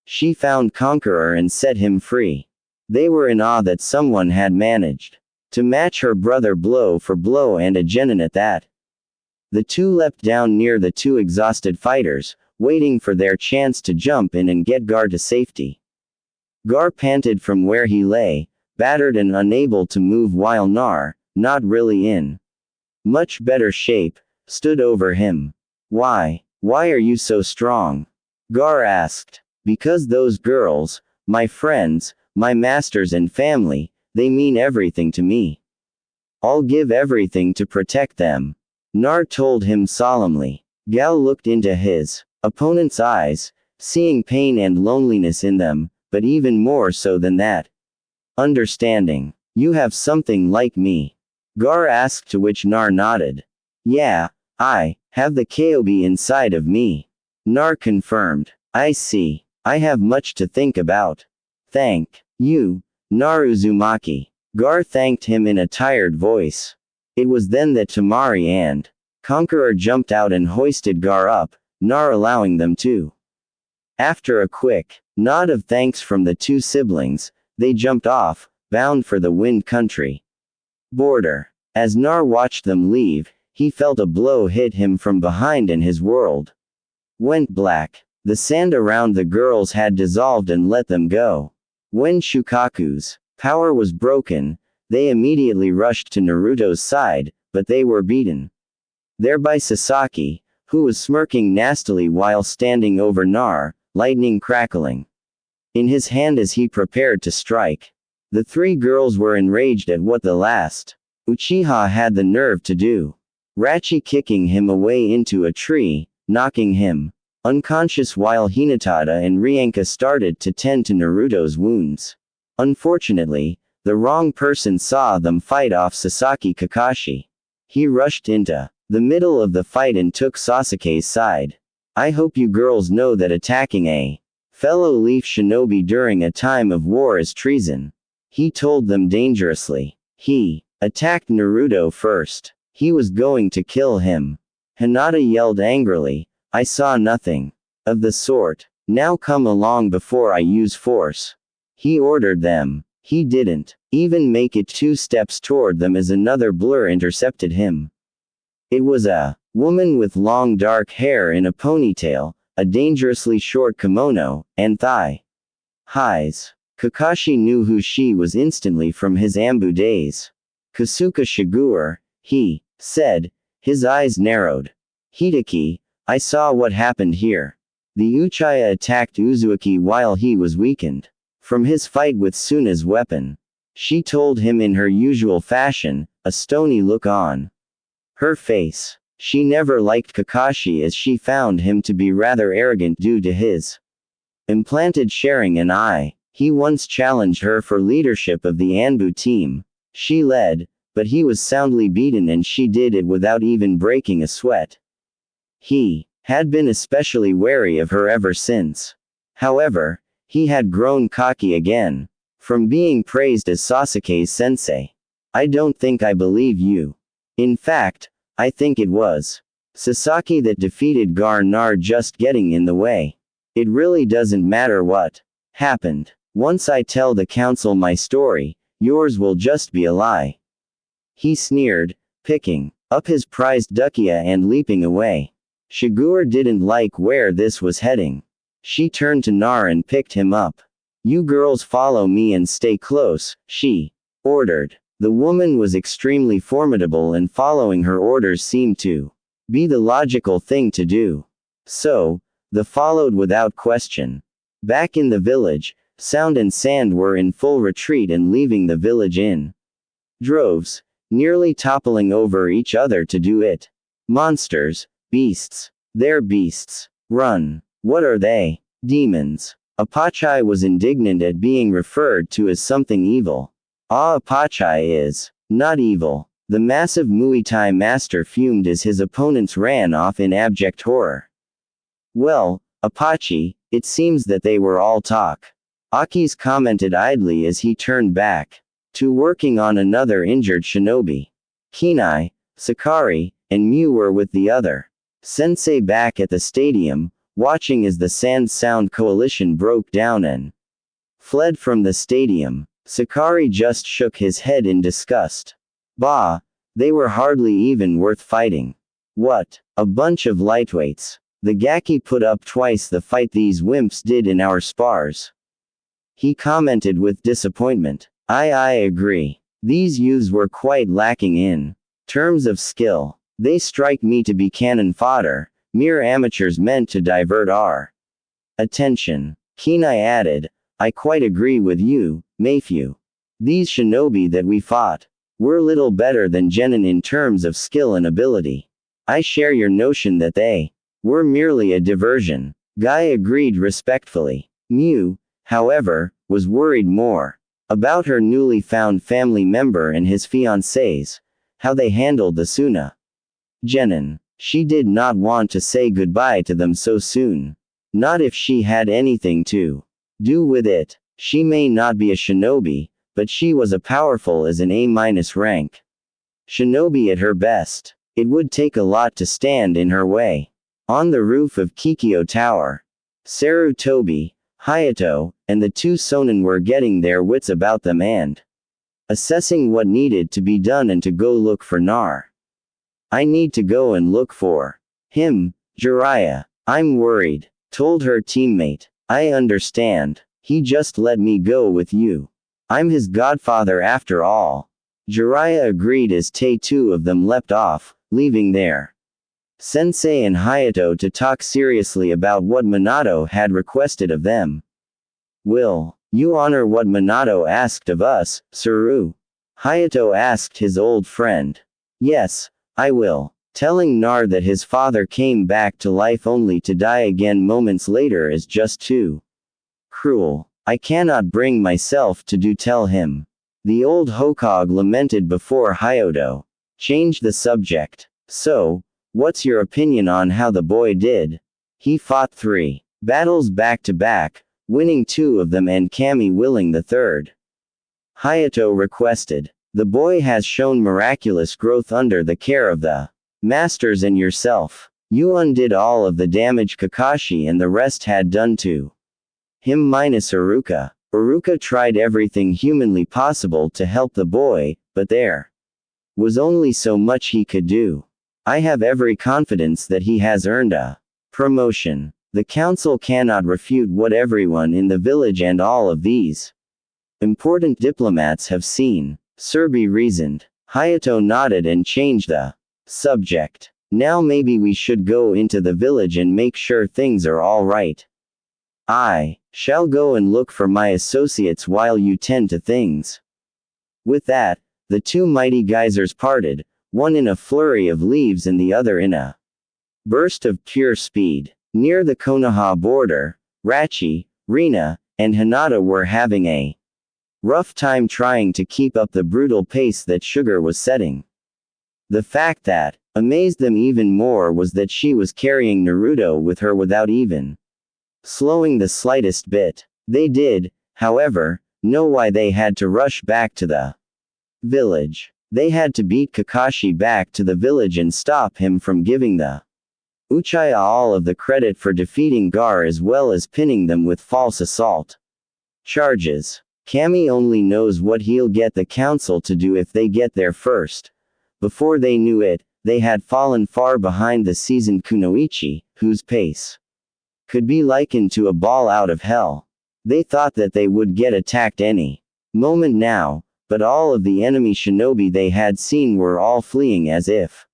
She found Conqueror and set him free. They were in awe that someone had managed to match her brother blow for blow, and a genin at that. The two leapt down near the two exhausted fighters, waiting for their chance to jump in and get Gar to safety. Gar panted from where he lay, battered and unable to move, while Nar, not really in much better shape, stood over him. Why are you so strong? Gar asked. Because those girls, my friends, my masters and family, they mean everything to me. I'll give everything to protect them. Nar told him solemnly. Gal looked into his opponent's eyes, seeing pain and loneliness in them, but even more so than that, understanding. You have something like me? Gar asked, to which Nar nodded. Yeah, I have the Kobe inside of me. Nar confirmed. I see. I have much to think about. Thank you, Naruzumaki. Gar thanked him in a tired voice. It was then that Tamari and Conqueror jumped out and hoisted Gar up, Nar allowing them to. After a quick nod of thanks from the two siblings, they jumped off, bound for the Wind Country border. As Nar watched them leave, he felt a blow hit him from behind and his world went black. The sand around the girls had dissolved and let them go. When Shukaku's power was broken, they immediately rushed to Naruto's side, but they were beaten there by Sasaki, who was smirking nastily while standing over Nar, lightning crackling in his hand as he prepared to strike. The three girls were enraged at what the last Uchiha had the nerve to do. Rachi kicking him away into a tree, knocking him unconscious, while Hinata and Ryanka started to tend to Naruto's wounds. Unfortunately, the wrong person saw them fight off Sasaki Kakashi. He rushed into the middle of the fight and took Sasuke's side. I hope you girls know that attacking a fellow leaf shinobi during a time of war is treason. He told them dangerously. He attacked Naruto first. He was going to kill him. Hinata yelled angrily. I saw nothing of the sort. Now come along before I use force. He ordered them. He didn't even make it 2 steps toward them as another blur intercepted him. It was a woman with long dark hair in a ponytail, a dangerously short kimono, and thigh-highs. Kakashi knew who she was instantly from his Ambu days. Kasuga Shigure, he said, his eyes narrowed. Hideki, I saw what happened here. The Uchiha attacked Uzumaki while he was weakened from his fight with Suna's weapon. She told him in her usual fashion, a stony look on her face. She never liked Kakashi as she found him to be rather arrogant due to his implanted sharing an eye. He once challenged her for leadership of the Anbu team. She led, but he was soundly beaten and she did it without even breaking a sweat. He had been especially wary of her ever since. However, he had grown cocky again. From being praised as Sasuke's sensei. I don't think I believe you. In fact, I think it was Sasaki that defeated Garnar just getting in the way. It really doesn't matter what happened. Once I tell the council my story, yours will just be a lie. He sneered, picking up his prized dukia and leaping away. Shigure didn't like where this was heading. She turned to Nar and picked him up. You girls follow me and stay close, she ordered. The woman was extremely formidable and following her orders seemed to be the logical thing to do. So, they followed without question. Back in the village, Sound and Sand were in full retreat and leaving the village in droves, nearly toppling over each other to do it. Monsters, beasts, they're beasts. Run. What are they? Demons. Apachai was indignant at being referred to as something evil. Apachai is not evil. The massive Muay Thai master fumed as his opponents ran off in abject horror. Well, Apache, it seems that they were all talk. Aki's commented idly as he turned back to working on another injured shinobi. Kinai, Sakari, and Mew were with the other sensei back at the stadium, watching as the Sand Sound Coalition broke down and fled from the stadium. Sakari just shook his head in disgust. Bah, they were hardly even worth fighting. What a bunch of lightweights. The Gaki put up twice the fight these wimps did in our spars. He commented with disappointment. I agree. These youths were quite lacking in terms of skill. They strike me to be cannon fodder, mere amateurs meant to divert our attention. Kenai added, I quite agree with you, Mayfew. These shinobi that we fought were little better than genin in terms of skill and ability. I share your notion that they were merely a diversion. Guy agreed respectfully. Mew, however, was worried more about her newly found family member and his fiancés, how they handled the Suna genin. She did not want to say goodbye to them so soon. Not if she had anything to do with it. She may not be a shinobi, but she was a powerful as an A- rank shinobi at her best. It would take a lot to stand in her way. On the roof of Kikyo Tower, Sarutobi, Hayato, and the 2 Sonin were getting their wits about them and assessing what needed to be done and to go look for Nar. I need to go and look for him, Jiraiya. I'm worried, told her teammate. I understand. He just let me go with you. I'm his godfather after all. Jiraiya agreed as two of them leapt off, leaving their sensei and Hayato to talk seriously about what Minato had requested of them. Will you honor what Minato asked of us, Saru? Hayato asked his old friend. Yes, I will. Telling Nar that his father came back to life only to die again moments later is just too cruel. I cannot bring myself to tell him. The old Hokage lamented before Hayato changed the subject. So, what's your opinion on how the boy did? He fought 3 battles back to back, winning 2 of them and Kami winning the third. Hayato requested. The boy has shown miraculous growth under the care of the masters and yourself. You undid all of the damage Kakashi and the rest had done to him minus Iruka. Iruka tried everything humanly possible to help the boy, but there was only so much he could do. I have every confidence that he has earned a promotion. The council cannot refute what everyone in the village and all of these important diplomats have seen. Serbi reasoned. Hayato nodded and changed the subject. Now maybe we should go into the village and make sure things are all right. I shall go and look for my associates while you tend to things. With that, the 2 mighty geysers parted, one in a flurry of leaves and the other in a burst of pure speed. Near the Konoha border, Rachi, Rina, and Hinata were having a rough time trying to keep up the brutal pace that Sugar was setting. The fact that amazed them even more was that she was carrying Naruto with her without even slowing the slightest bit. They did, however, know why they had to rush back to the village. They had to beat Kakashi back to the village and stop him from giving the Uchiha all of the credit for defeating Gar as well as pinning them with false assault charges. Kami only knows what he'll get the council to do if they get there first. Before they knew it, they had fallen far behind the seasoned Kunoichi, whose pace could be likened to a ball out of hell. They thought that they would get attacked any moment now, but all of the enemy shinobi they had seen were all fleeing as if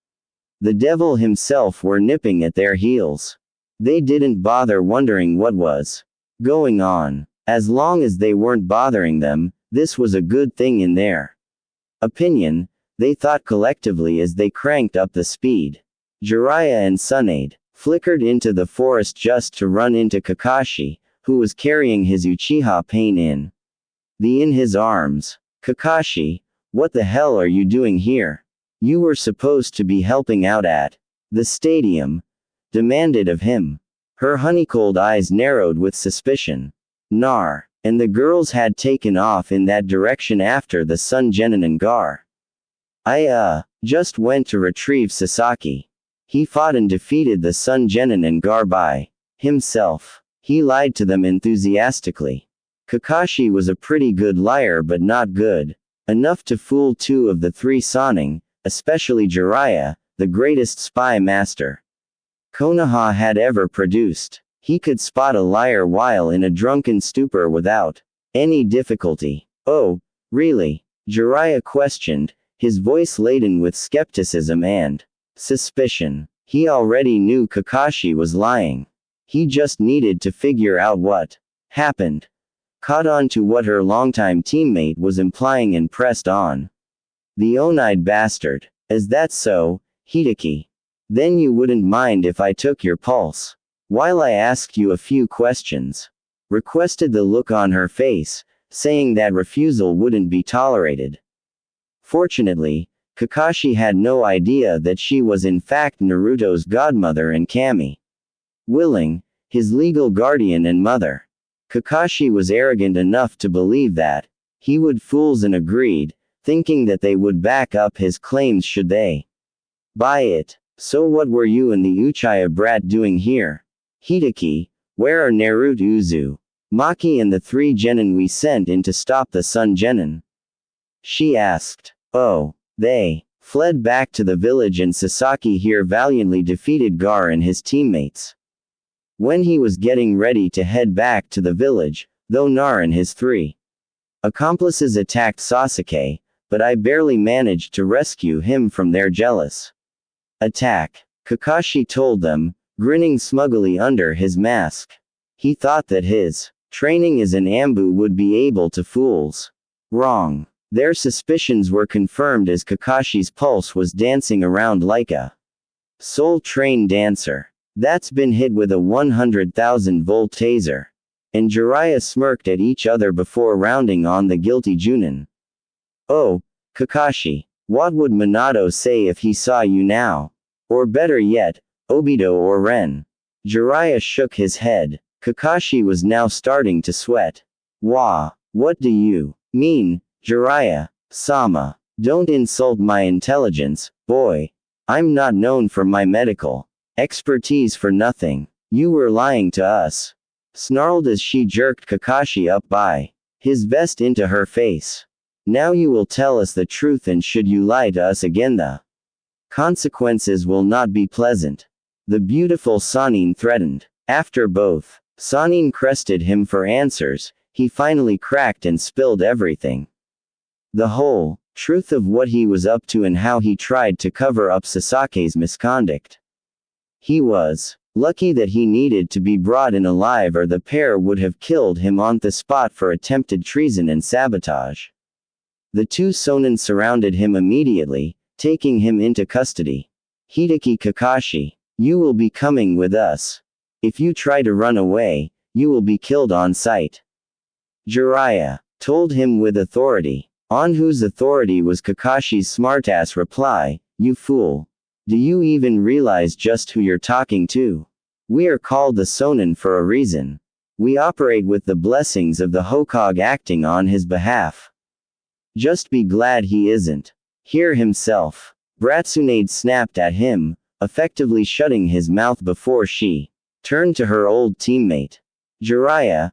the devil himself were nipping at their heels. They didn't bother wondering what was going on. As long as they weren't bothering them, this was a good thing in their opinion, they thought collectively as they cranked up the speed. Jiraiya and Tsunade flickered into the forest just to run into Kakashi, who was carrying his Uchiha pain in his arms. Kakashi, what the hell are you doing here? You were supposed to be helping out at the stadium, demanded of him. Her honey-cold eyes narrowed with suspicion. Nar. And the girls had taken off in that direction after the Sun Genin and Gar. I just went to retrieve Sasaki. He fought and defeated the Sun Genin and Gar by himself. He lied to them enthusiastically. Kakashi was a pretty good liar but not good enough to fool 2 of the 3 Sannin, especially Jiraiya, the greatest spy master Konoha had ever produced. He could spot a liar while in a drunken stupor without any difficulty. Oh, really? Jiraiya questioned, his voice laden with skepticism and suspicion. He already knew Kakashi was lying. He just needed to figure out what happened. Caught on to what her longtime teammate was implying and pressed on. The one-eyed bastard. Is that so, Hideki? Then you wouldn't mind if I took your pulse while I asked you a few questions. Requested the look on her face, saying that refusal wouldn't be tolerated. Fortunately, Kakashi had no idea that she was in fact Naruto's godmother and Kami willing, his legal guardian and mother. Kakashi was arrogant enough to believe that he would fools and agreed, thinking that they would back up his claims should they buy it. So what were you and the Uchiha brat doing here? Hideki, where are Naruto, Maki and the 3 genin we sent in to stop the Sun Genin? She asked. Oh, they fled back to the village and Sasaki here valiantly defeated Gar and his teammates. When he was getting ready to head back to the village, though Nar and his 3 accomplices attacked Sasuke, but I barely managed to rescue him from their jealous attack. Kakashi told them, grinning smugly under his mask. He thought that his training as an Ambu would be able to fools. Wrong. Their suspicions were confirmed as Kakashi's pulse was dancing around like a Soul Train dancer that's been hit with a 100,000 volt taser. And Jiraiya smirked at each other before rounding on the guilty Junin. Oh, Kakashi, what would Minato say if he saw you now? Or better yet, Obito or Ren? Jiraiya shook his head. Kakashi was now starting to sweat. What do you mean, Jiraiya-sama? Don't insult my intelligence, boy. I'm not known for my medical expertise for nothing. You were lying to us. Snarled as she jerked Kakashi up by his vest into her face. Now you will tell us the truth, and should you lie to us again, the consequences will not be pleasant. The beautiful Sannin threatened. After both Sannin crested him for answers, he finally cracked and spilled everything. The whole truth of what he was up to and how he tried to cover up Sasake's misconduct. He was lucky that he needed to be brought in alive, or the pair would have killed him on the spot for attempted treason and sabotage. The two Sonin surrounded him immediately, taking him into custody. Hideki Kakashi, you will be coming with us. If you try to run away, you will be killed on sight. Jiraiya told him with authority. On whose authority was Kakashi's smartass reply, you fool. Do you even realize just who you're talking to? We are called the Sonin for a reason. We operate with the blessings of the Hokage acting on his behalf. Just be glad he isn't here himself. Bratsunade snapped at him, effectively shutting his mouth before she turned to her old teammate. Jiraiya,